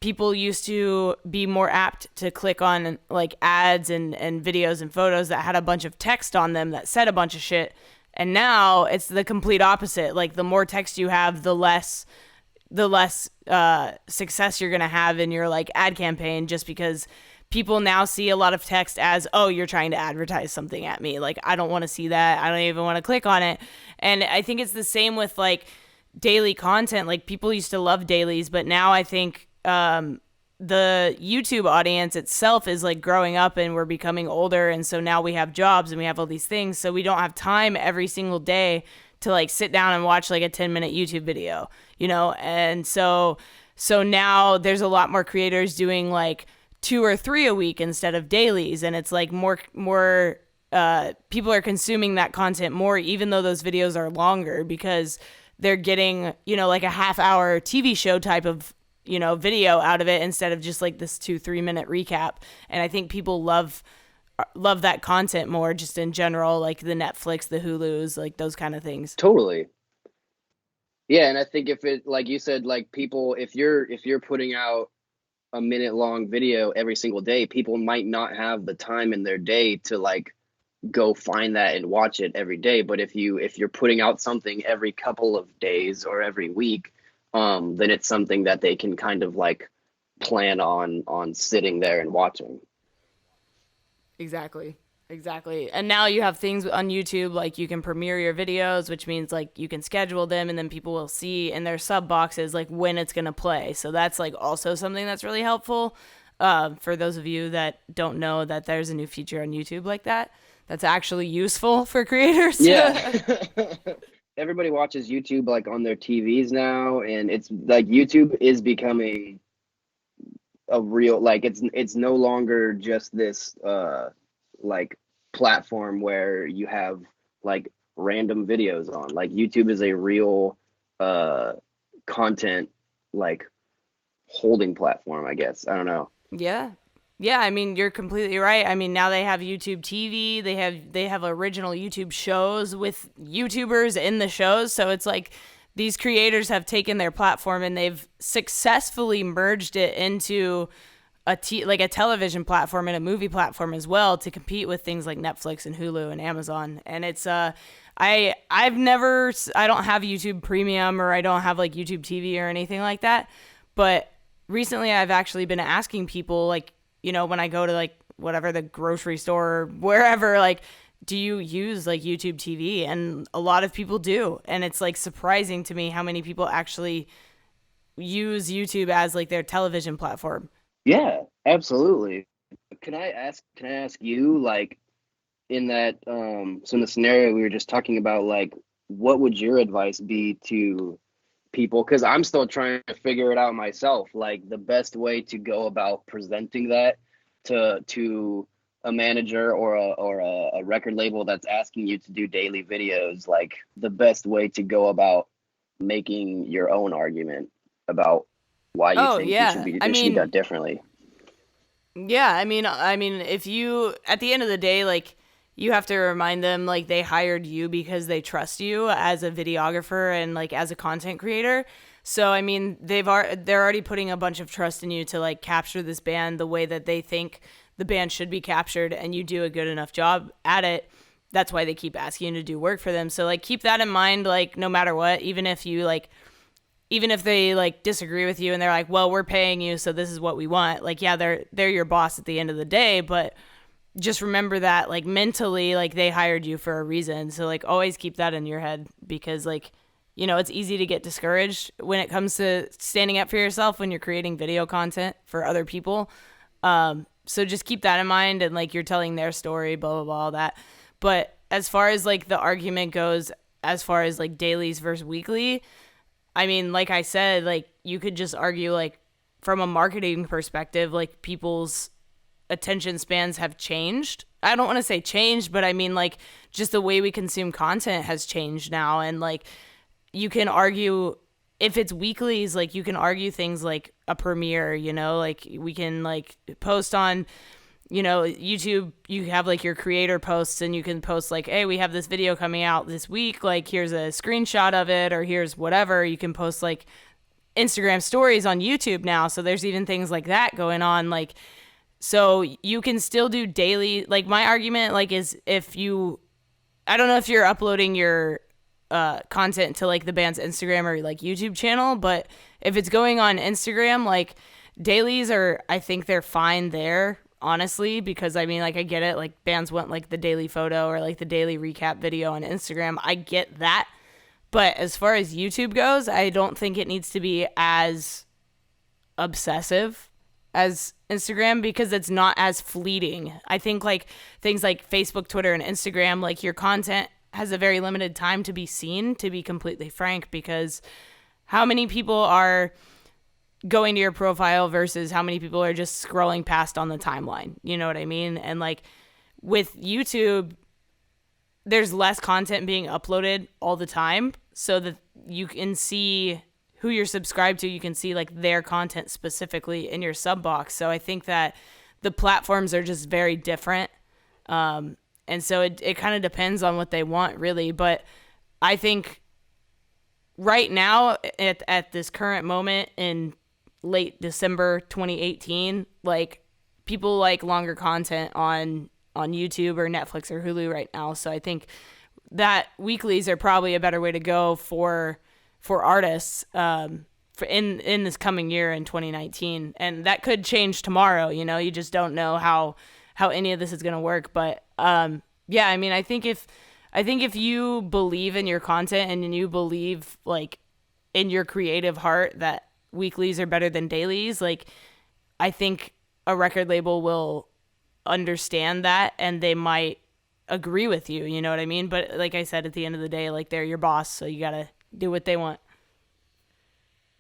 people used to be more apt to click on like ads and videos and photos that had a bunch of text on them that said a bunch of shit. And now it's the complete opposite. Like the more text you have, the less success you're gonna have in your like ad campaign, just because people now see a lot of text as, oh, you're trying to advertise something at me. Like I don't want to see that. I don't even want to click on it. And I think it's the same with like daily content. Like people used to love dailies, but now I think the YouTube audience itself is like growing up and we're becoming older. And so now we have jobs and we have all these things. So we don't have time every single day to like sit down and watch like a 10-minute YouTube video, And so now there's a lot more creators doing like 2 or 3 a week instead of dailies. And it's like more people are consuming that content more, even though those videos are longer, because they're getting, like a half-hour TV show type of video out of it instead of just like this 2-3 minute recap. And I think people love that content more just in general, like the Netflix, the Hulus, like those kind of things. Totally. Yeah, and I think if it, like you said, like people, if you're putting out a minute long video every single day, people might not have the time in their day to like go find that and watch it every day. But if you're putting out something every couple of days or every week, then it's something that they can kind of like plan on sitting there and watching. Exactly. Exactly. And now you have things on YouTube, like you can premiere your videos, which means like you can schedule them and then people will see in their sub boxes like when it's going to play. So that's like also something that's really helpful for those of you that don't know that there's a new feature on YouTube like that. That's actually useful for creators. Yeah. Everybody watches YouTube like on their TVs now, and it's like YouTube is becoming a real, like it's no longer just this like platform where you have like random videos on. Like YouTube is a real uh content like holding platform, I guess. I don't know. Yeah. Yeah, I mean you're completely right. I mean now they have YouTube TV, they have original YouTube shows with YouTubers in the shows, so it's like these creators have taken their platform and they've successfully merged it into like a television platform and a movie platform as well to compete with things like Netflix and Hulu and Amazon. And it's I don't have YouTube Premium or I don't have like YouTube TV or anything like that, but recently I've actually been asking people like, when I go to like whatever the grocery store or wherever, like, do you use like YouTube TV? And a lot of people do. And it's like surprising to me how many people actually use YouTube as like their television platform. Yeah, absolutely. Can I ask you, like, in that so in the scenario we were just talking about, like, what would your advice be to people? Because I'm still trying to figure it out myself, like the best way to go about presenting that to a manager or a record label that's asking you to do daily videos, like the best way to go about making your own argument about why you Oh think you yeah. I it should be mean, done differently. yeah, I mean if you at the end of the day like you have to remind them like they hired you because they trust you as a videographer and like as a content creator. So I mean, they're already putting a bunch of trust in you to like capture this band the way that they think the band should be captured and you do a good enough job at it. That's why they keep asking you to do work for them. So like keep that in mind like no matter what, even if they like disagree with you and they're like, well, we're paying you, so this is what we want. Like, yeah, they're your boss at the end of the day, but just remember that like mentally, like they hired you for a reason. So like always keep that in your head because like, it's easy to get discouraged when it comes to standing up for yourself when you're creating video content for other people. So just keep that in mind and like you're telling their story, blah, blah, blah, all that. But as far as like the argument goes, as far as like dailies versus weekly, I mean, like I said, like you could just argue like from a marketing perspective, like people's attention spans have changed. I don't want to say changed, but I mean like just the way we consume content has changed now. And like you can argue if it's weeklies, like you can argue things like a premiere, like we can like post on YouTube, you have like your creator posts and you can post like, hey, we have this video coming out this week. Like, here's a screenshot of it or here's whatever. You can post like Instagram stories on YouTube now. So there's even things like that going on. Like, so you can still do daily. Like my argument, like is I don't know if you're uploading your content to like the band's Instagram or like YouTube channel, but if it's going on Instagram, like dailies I think they're fine there, honestly, because I mean, like I get it, like bands want like the daily photo or like the daily recap video on Instagram. I get that. But as far as YouTube goes, I don't think it needs to be as obsessive as Instagram because it's not as fleeting. I think like things like Facebook, Twitter, and Instagram, like your content has a very limited time to be seen, to be completely frank, because how many people are going to your profile versus how many people are just scrolling past on the timeline? You know what I mean? And like with YouTube, there's less content being uploaded all the time so that you can see who you're subscribed to. You can see like their content specifically in your sub box. So I think that the platforms are just very different. And so it kind of depends on what they want, really. But I think right now, at this current moment in late December 2018, like people like longer content on YouTube or Netflix or Hulu right now. So I think that weeklies are probably a better way to go for artists for in this coming year in 2019. And that could change tomorrow. You just don't know how any of this is going to work. But yeah, I mean, I think if you believe in your content and you believe like in your creative heart that weeklies are better than dailies, like I think a record label will understand that and they might agree with you, you know what I mean? But like I said, at the end of the day, like they're your boss, so you got to do what they want.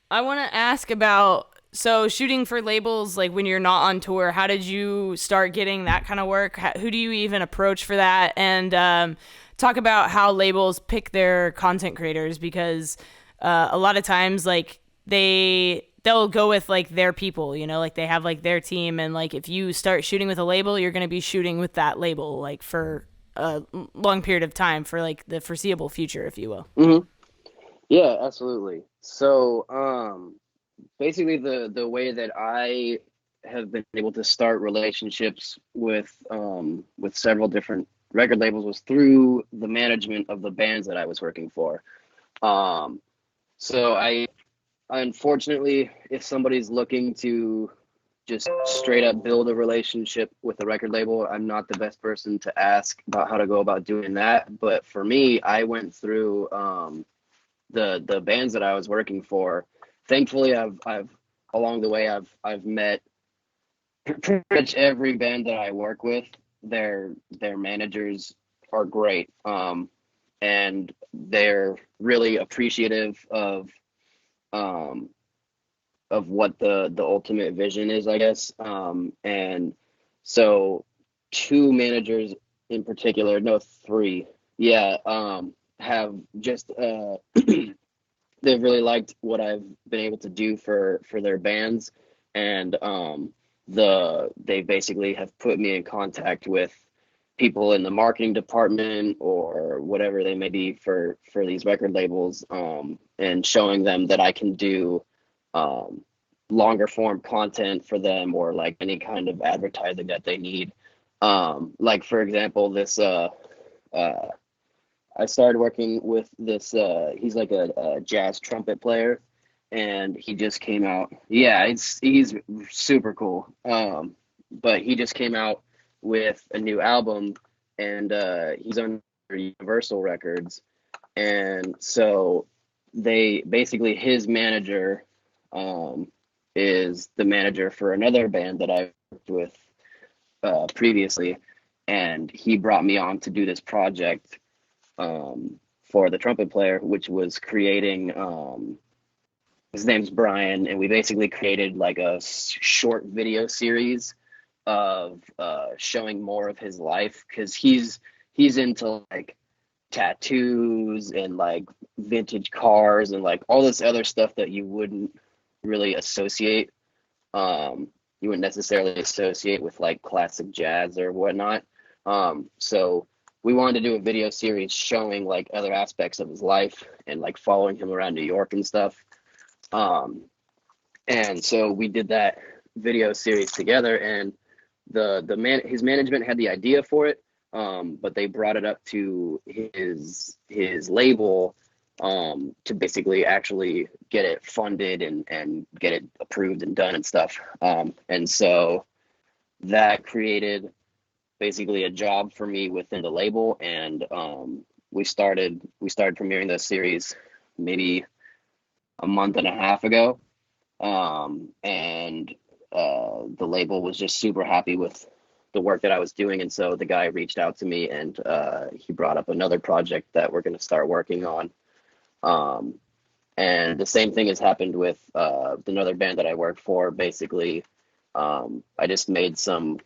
I want to ask about So shooting for labels, like when you're not on tour, how did you start getting that kind of work? Who do you even approach for that? And talk about how labels pick their content creators, because a lot of times like they'll go with like their people, you know, like they have like their team, and like if you start shooting with a label, you're going to be shooting with that label like for a long period of time, for like the foreseeable future, if you will. Hmm. Yeah, absolutely. So, basically the way that I have been able to start relationships with several different record labels was through the management of the bands that I was working for. Um, so I unfortunately, if somebody's looking to just straight up build a relationship with a record label, I'm not the best person to ask about how to go about doing that. But for me, I went through the bands that I was working for. Thankfully, I've along the way I've met pretty much every band that I work with. Their managers are great, and they're really appreciative um, of what the ultimate vision is, I guess. And so, two managers in particular, no, three, yeah, have just they've really liked what I've been able to do for their bands, and they basically have put me in contact with people in the marketing department or whatever they may be for these record labels, and showing them that I can do um, longer form content for them, or like any kind of advertising that they need. Like for example, this uh, I started working with this. He's like a jazz trumpet player, and he just came out. Yeah, he's super cool. But he just came out with a new album, and he's on Universal Records, and so they basically his manager is the manager for another band that I worked with previously, and he brought me on to do this project for the trumpet player, which was creating. His name's Brian, and we basically created like a short video series of showing more of his life, because he's into like tattoos and like vintage cars and like all this other stuff that you wouldn't really associate. You wouldn't necessarily associate with like classic jazz or whatnot. So we wanted to do a video series showing like other aspects of his life and like following him around New York and stuff. Um, and so we did that video series together, and his management had the idea for it, but they brought it up to his label to basically actually get it funded and get it approved and done and stuff. And so that created basically a job for me within the label, and we started premiering this series maybe a month and a half ago, and the label was just super happy with the work that I was doing, and so the guy reached out to me, and he brought up another project that we're going to start working on. Um, and the same thing has happened with another band that I work for. Basically, I just made some.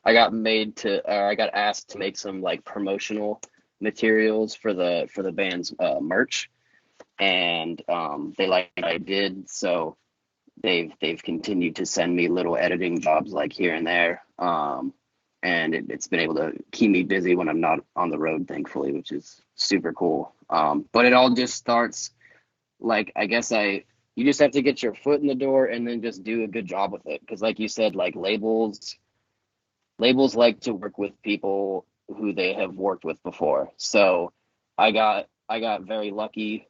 I got asked to make some like promotional materials for the band's merch, and they liked what I did, so they've continued to send me little editing jobs like here and there, and it's been able to keep me busy when I'm not on the road, thankfully, which is super cool. But it all just starts like I guess I you just have to get your foot in the door and then just do a good job with it, because like you said, like labels like to work with people who they have worked with before. So I got very lucky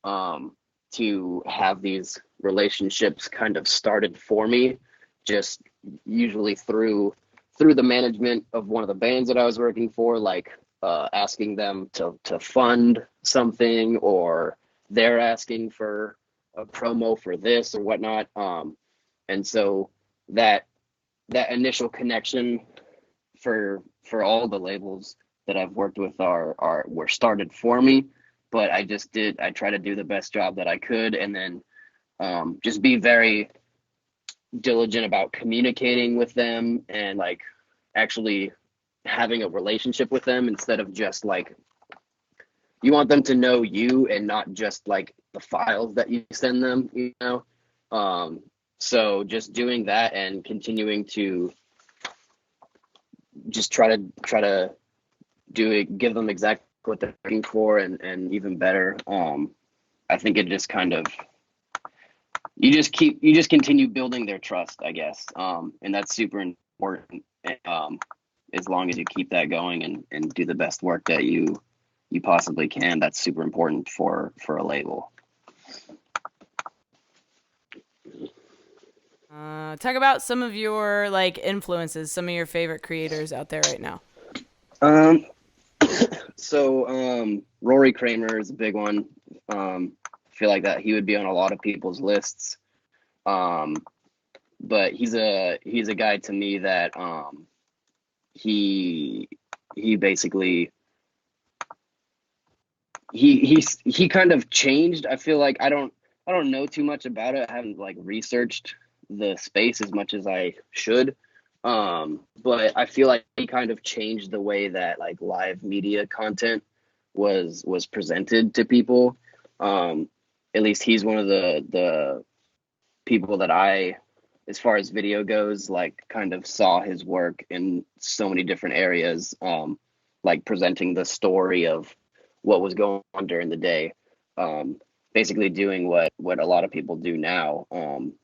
to have these relationships kind of started for me, just usually through the management of one of the bands that I was working for, like asking them to fund something, or they're asking for a promo for this or whatnot. And so that that initial connection for all the labels that I've worked with are were started for me, but I try to do the best job that I could, and then just be very diligent about communicating with them and like actually having a relationship with them instead of just like you want them to know you and not just like the files that you send them, you know. So just doing that and continuing to just try to do it, give them exactly what they're looking for and even better. I think it just kind of you just continue building their trust, I guess. And that's super important. As long as you keep that going and do the best work that you possibly can, that's super important for a label. Talk about some of your like influences, some of your favorite creators out there right now. Um, Rory Kramer is a big one. I feel like that he would be on a lot of people's lists. But he's a guy to me that he basically he kind of changed. I feel like I don't know too much about it. I haven't like researched the space as much as I should. But I feel like he kind of changed the way that like live media content was presented to people. At least he's one of the people that I, as far as video goes, like kind of saw his work in so many different areas, like presenting the story of what was going on during the day. Basically doing what a lot of people do now.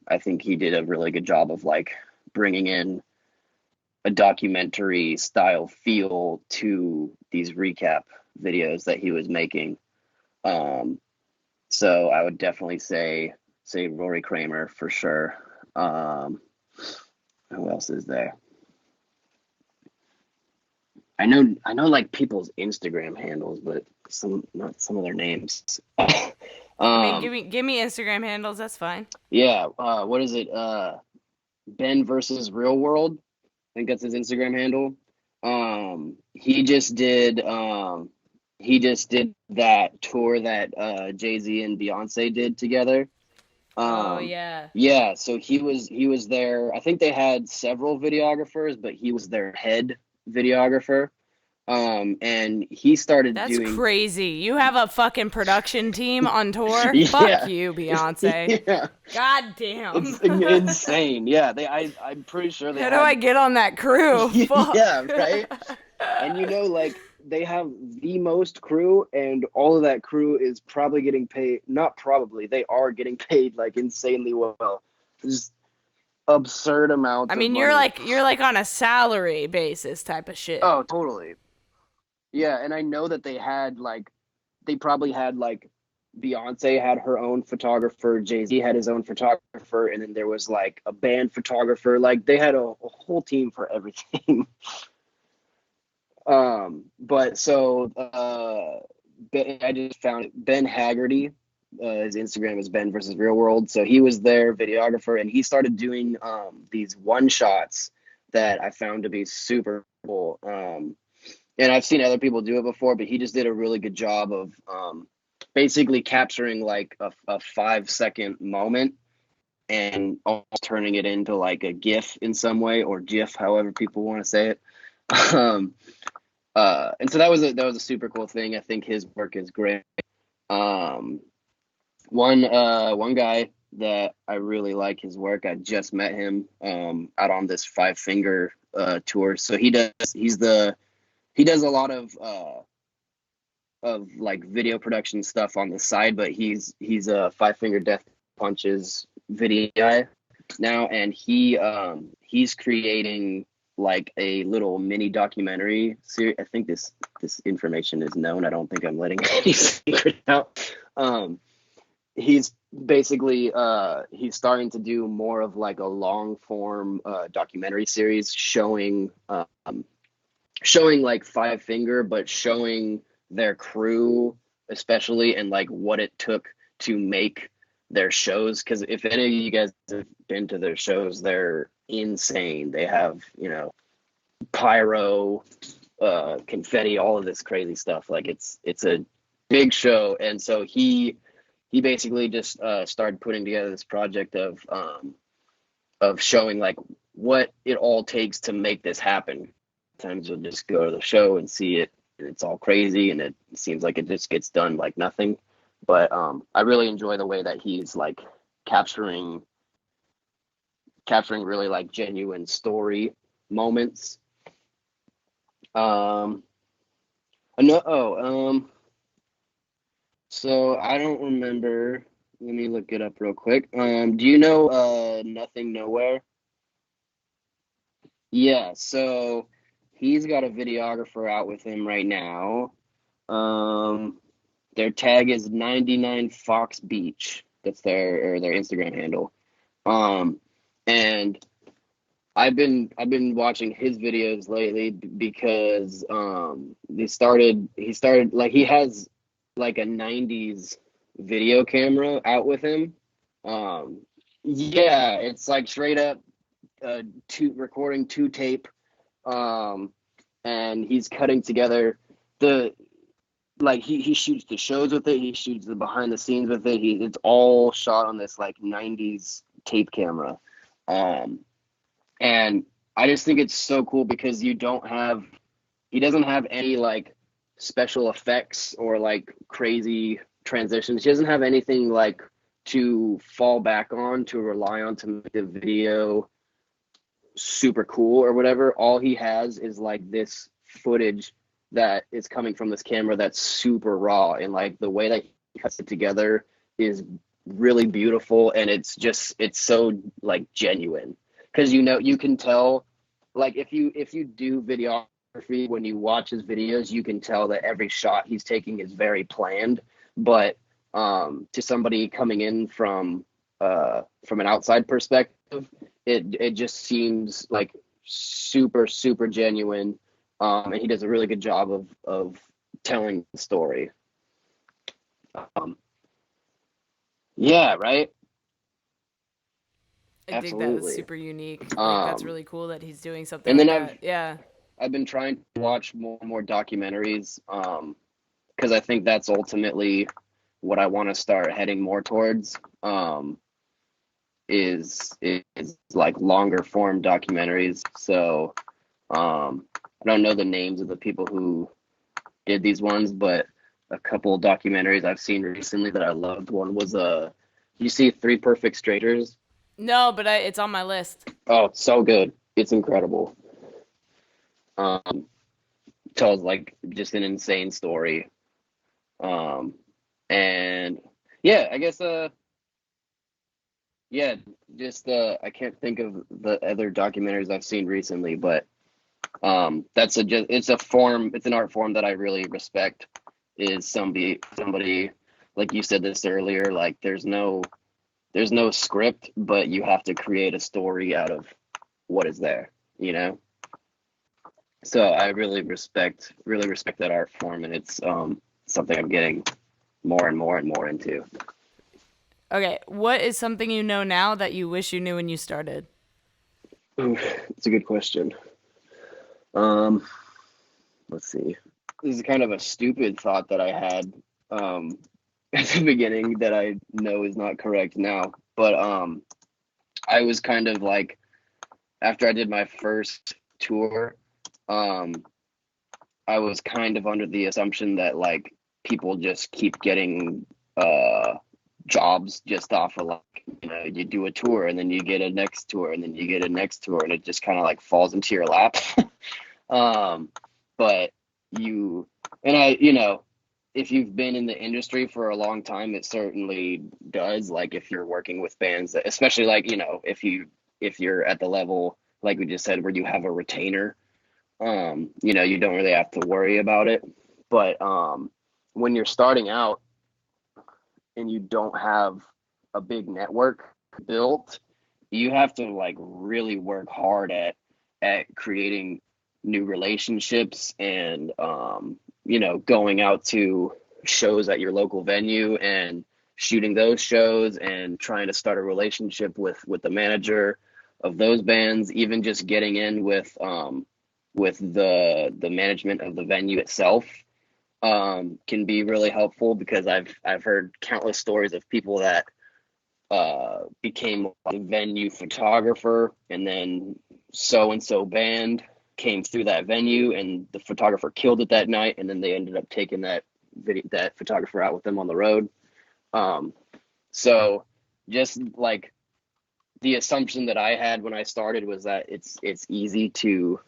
I think he did a really good job of like bringing in a documentary style feel to these recap videos that he was making. So I would definitely say Rory Kramer for sure. Who else is there? I know like people's Instagram handles, but not some of their names. I mean, give me Instagram handles. That's fine. Yeah. What is it? Ben versus Real World. I think that's his Instagram handle. He just did that tour that Jay-Z and Beyonce did together. Oh yeah. Yeah, so he was there. I think they had several videographers, but he was their head videographer. And he started That's doing crazy. You have a fucking production team on tour? Fuck yeah. you, Beyonce. Yeah. God damn. It's insane. Yeah, I'm pretty sure they How do I had get on that crew? yeah, Fuck. right? And you know, like they have the most crew, and all of that crew is probably getting paid. Not probably, they are getting paid like insanely well. Just absurd I amounts of mean, money. you're like on a salary basis type of shit. Oh, totally. Yeah, and I know that they probably had like Beyonce had her own photographer, Jay-Z had his own photographer, and then there was like a band photographer. Like they had a whole team for everything. But so I just found Ben Haggerty. His Instagram is Ben versus Real World. So he was their videographer, and he started doing these one shots that I found to be super cool. And I've seen other people do it before, but he just did a really good job of basically capturing like a 5 second moment and almost turning it into like a GIF in some way, or GIF, however people want to say it. Um, and so that was a super cool thing. I think his work is great. Um, one guy that I really like his work. I just met him out on this Five Finger tour. So he does a lot of like video production stuff on the side, but he's a Five Finger Death Punches video guy now, and he's creating like a little mini documentary series. I think this information is known. I don't think I'm letting any secret out. He's basically he's starting to do more of like a long form documentary series showing like Five Finger, but showing their crew especially, and like what it took to make their shows. Because if any of you guys have been to their shows, they're insane. They have, you know, pyro, confetti, all of this crazy stuff. Like it's a big show. And so he basically just started putting together this project of of showing like what it all takes to make this happen. Sometimes you'll just go to the show and see it, and it's all crazy, and it seems like it just gets done like nothing. But I really enjoy the way that he's like capturing capturing really like genuine story moments. Um, no, so I don't remember. Let me look it up real quick. Do you know Nothing Nowhere? Yeah, so he's got a videographer out with him right now. Um, their tag is 99 Fox Beach. That's their Instagram handle. Um, and I've been watching his videos lately because he started like he has like a 90s video camera out with him. Um, yeah, it's like straight up two recording two tape, um, and he's cutting together the like he shoots the shows with it. He shoots the behind the scenes with it. It's all shot on this like 90s tape camera. Um, and I just think it's so cool because he doesn't have any like special effects or like crazy transitions. He doesn't have anything like to fall back on, to rely on to make the video super cool or whatever. All he has is like this footage that is coming from this camera that's super raw, and like the way that he cuts it together is really beautiful, and it's so like genuine because you can tell like if you do videography, when you watch his videos you can tell that every shot he's taking is very planned. But to somebody coming in from an outside perspective, it just seems like super genuine, and he does a really good job of telling the story. um, yeah, right. I think that was Absolutely. super unique. Like that's um, really cool that he's doing something and then like I've that. Yeah. I've been trying to watch more and more documentaries, because I think that's ultimately what I want to start heading more towards. Is like longer form documentaries. So I don't know the names of the people who did these ones, but a couple of documentaries I've seen recently that I loved. One was you see Three Perfect Strangers? No, but it's on my list. Oh, it's so good. It's incredible. Um, tells like just an insane story. Um, and yeah, I guess yeah, just I can't think of the other documentaries I've seen recently, but that's it's a form, it's an art form that I really respect. Is somebody like you said this earlier, like there's no script, but you have to create a story out of what is there, you know. So I really respect that art form, and it's something I'm getting more and more and more into. Okay, what is something you know now that you wish you knew when you started? Ooh, it's a good question. um let's see. This is kind of a stupid thought that I had um at the beginning that I know is not correct now, but I was kind of like, after I did my first tour, um I was kind of under the assumption that like people just keep getting uh jobs just off of like, you do a tour and then you get a next tour and then you get a next tour, and it just kind of like falls into your lap. um but you and I, if you've been in the industry for a long time, it certainly does. Like if you're working with bands that, especially like, if you're at the level like we just said where you have a retainer, you don't really have to worry about it. But when you're starting out and you don't have a big network built, you have to like really work hard at creating new relationships, and going out to shows at your local venue and shooting those shows and trying to start a relationship with the manager of those bands, even just getting in with the management of the venue itself, can be really helpful, because I've heard countless stories of people that became a venue photographer, and then so and so band came through that venue, and the photographer killed it that night, and then they ended up taking that photographer out with them on the road. Um, so just like the assumption that I had when I started was that it's easy to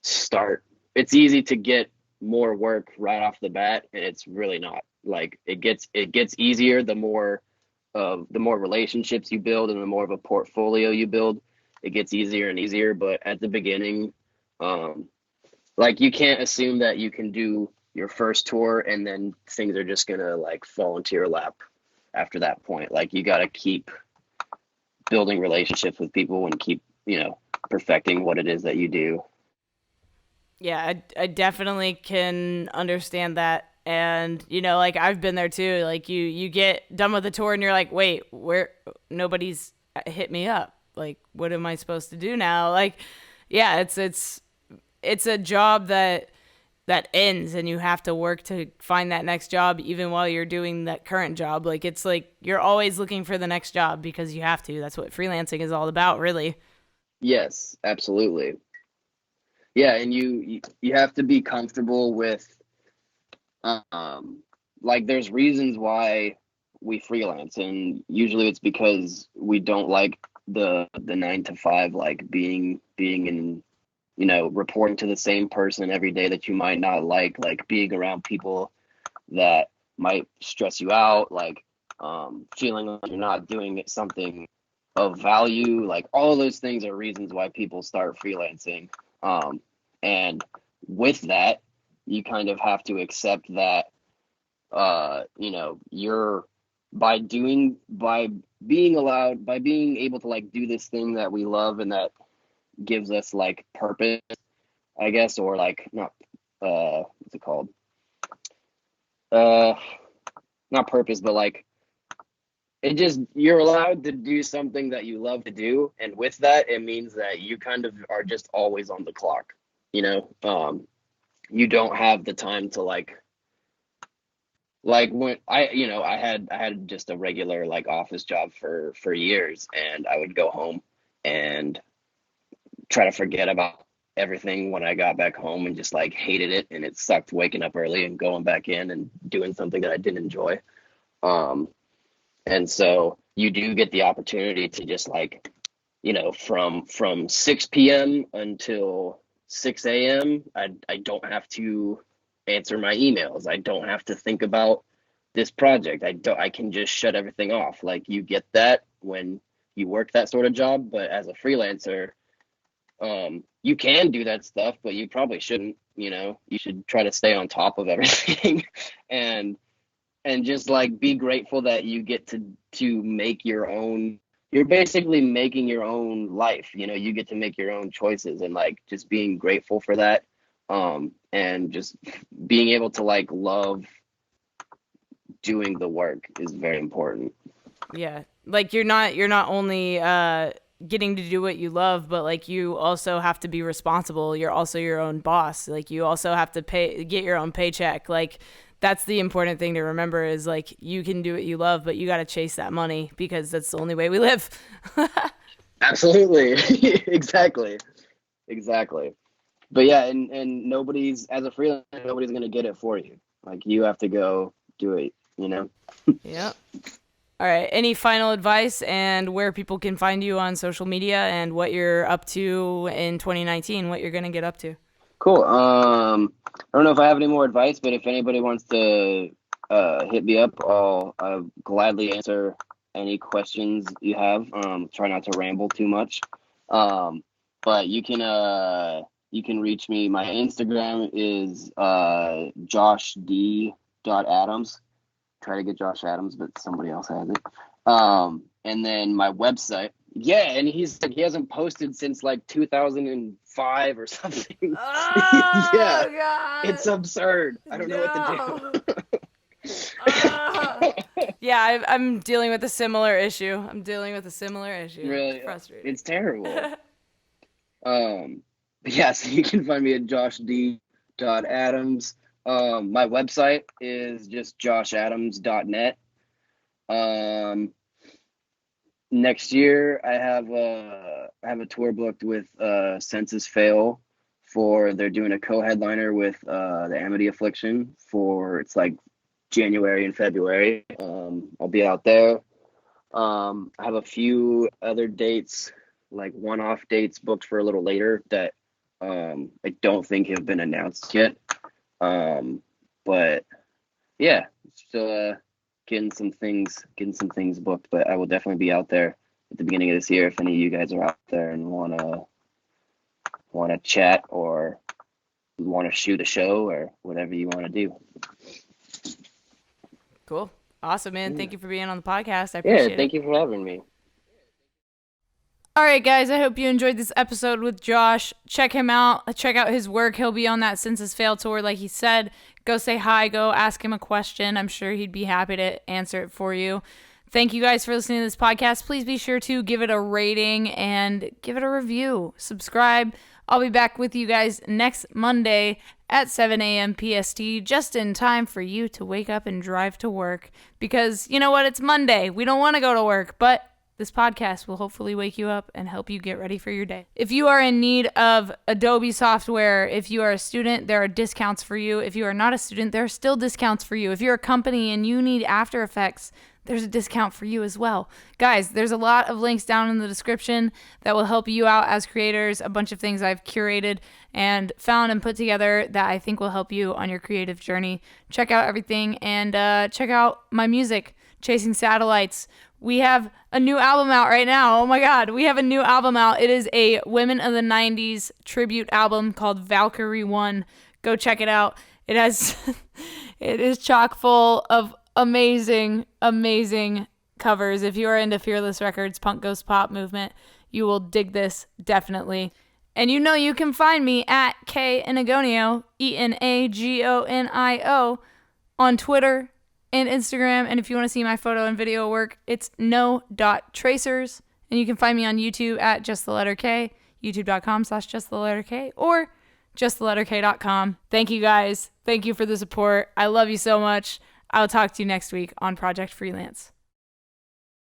start. It's easy to get more work right off the bat, and it's really not. Like it gets easier the more relationships you build and the more of a portfolio you build. It gets easier and easier, but at the beginning, um, like you can't assume that you can do your first tour and then things are just gonna like fall into your lap after that point. Like you got to keep building relationships with people and keep, perfecting what it is that you do. Yeah, I definitely can understand that. And, like I've been there too. Like you get done with the tour and you're like, wait, where nobody's hit me up. Like, what am I supposed to do now? Like, yeah, it's a job that ends and you have to work to find that next job even while you're doing that current job. Like it's like you're always looking for the next job because you have to. That's what freelancing is all about, really. Yes, absolutely. Yeah, and you have to be comfortable with um like there's reasons why we freelance, and usually it's because we don't like the 9 to 5, like being in, reporting to the same person every day that you might not like being around people that might stress you out, like feeling like you're not doing something of value. Like all of those things are reasons why people start freelancing. And with that, you kind of have to accept that, you're by being able to like do this thing that we love and that gives us like purpose, I guess, or like not, what's it called? Uh, Not purpose, but like it just you're allowed to do something that you love to do, and with that, it means that you kind of are just always on the clock. You know, you don't have the time to like when I had just a regular like office job for years, and I would go home and try to forget about everything when I got back home and just like hated it, and it sucked waking up early and going back in and doing something that I didn't enjoy. Um, and so you do get the opportunity to just like, from 6 p.m. until 6 a.m. I don't have to answer my emails. I don't have to think about this project. I can just shut everything off. Like you get that when you work that sort of job, but as a freelancer, you can do that stuff, but you probably shouldn't. You should try to stay on top of everything and just like be grateful that you get to make your own. You're basically making your own life. You get to make your own choices, and like just being grateful for that, and just being able to like love doing the work is very important. Yeah. Like you're not only getting to do what you love, but like you also have to be responsible. You're also your own boss. Like you also have to get your own paycheck. Like that's the important thing to remember is like you can do what you love, but you got to chase that money because that's the only way we live. Absolutely. Exactly. Exactly. But yeah, and nobody's as a freelancer, nobody's gonna get it for you. Like you have to go do it. Yeah. All right. Any final advice and where people can find you on social media and what you're up to in 2019, what you're going to get up to? Cool. I don't know if I have any more advice, but if anybody wants to hit me up, I'll gladly answer any questions you have. Try not to ramble too much. But you can reach me. My Instagram is joshd.adams. Try to get Josh Adams, but somebody else has it. And then my website. Yeah, and he hasn't posted since like 2005 or something. Yeah, Oh, it's God. absurd. I don't know what No. to Ah. do. Yeah, I'm dealing with a similar issue. I'm dealing with a similar issue. It's Really, frustrating. it's terrible. But yeah, so you can find me at joshd.adams. My website is just joshadams.net. Um, next year I have a tour booked with Census Fail for they're doing a co-headliner with the Amity Affliction for it's like January and February. I'll be out there. I have a few other dates, like one-off dates booked for a little later that I don't think have been announced yet. But yeah, still getting some things booked. But I will definitely be out there at the beginning of this year if any of you guys are out there and wanna chat or want to shoot a show or whatever you want to do. Cool. Awesome, man. Thank you for being on the podcast. I Yeah, appreciate it. thank you for having me. All right, guys, I hope you enjoyed this episode with Josh. Check him out. Check out his work. He'll be on that Census Fail tour, like he said. Go say hi. Go ask him a question. I'm sure he'd be happy to answer it for you. Thank you guys for listening to this podcast. Please be sure to give it a rating and give it a review. Subscribe. I'll be back with you guys next Monday at 7 a.m. PST, just in time for you to wake up and drive to work. Because, you know what? It's Monday. We don't want to go to work, but this podcast will hopefully wake you up and help you get ready for your day. If you are in need of Adobe software, if you are a student, there are discounts for you. If you are not a student, there are still discounts for you. If you're a company and you need After Effects, there's a discount for you as well. Guys, there's a lot of links down in the description that will help you out as creators. A bunch of things I've curated and found and put together that I think will help you on your creative journey. Check out everything and check out my music, Chasing Satellites. We have a new album out right now. Oh my God, we have a new album out. It is a Women of the 90s tribute album called Valkyrie 1. Go check it out. It is chock full of amazing covers. If you are into Fearless Records, punk ghost pop movement, you will dig this definitely. And you know you can find me at Enagonio, Enagonio, on Twitter and Instagram. And if you want to see my photo and video work, it's no.tracers. And you can find me on YouTube at just the letter K, youtube.com/just the letter K, or justtheletterk.com. Thank you guys. Thank you for the support. I love you so much. I'll talk to you next week on Project Freelance.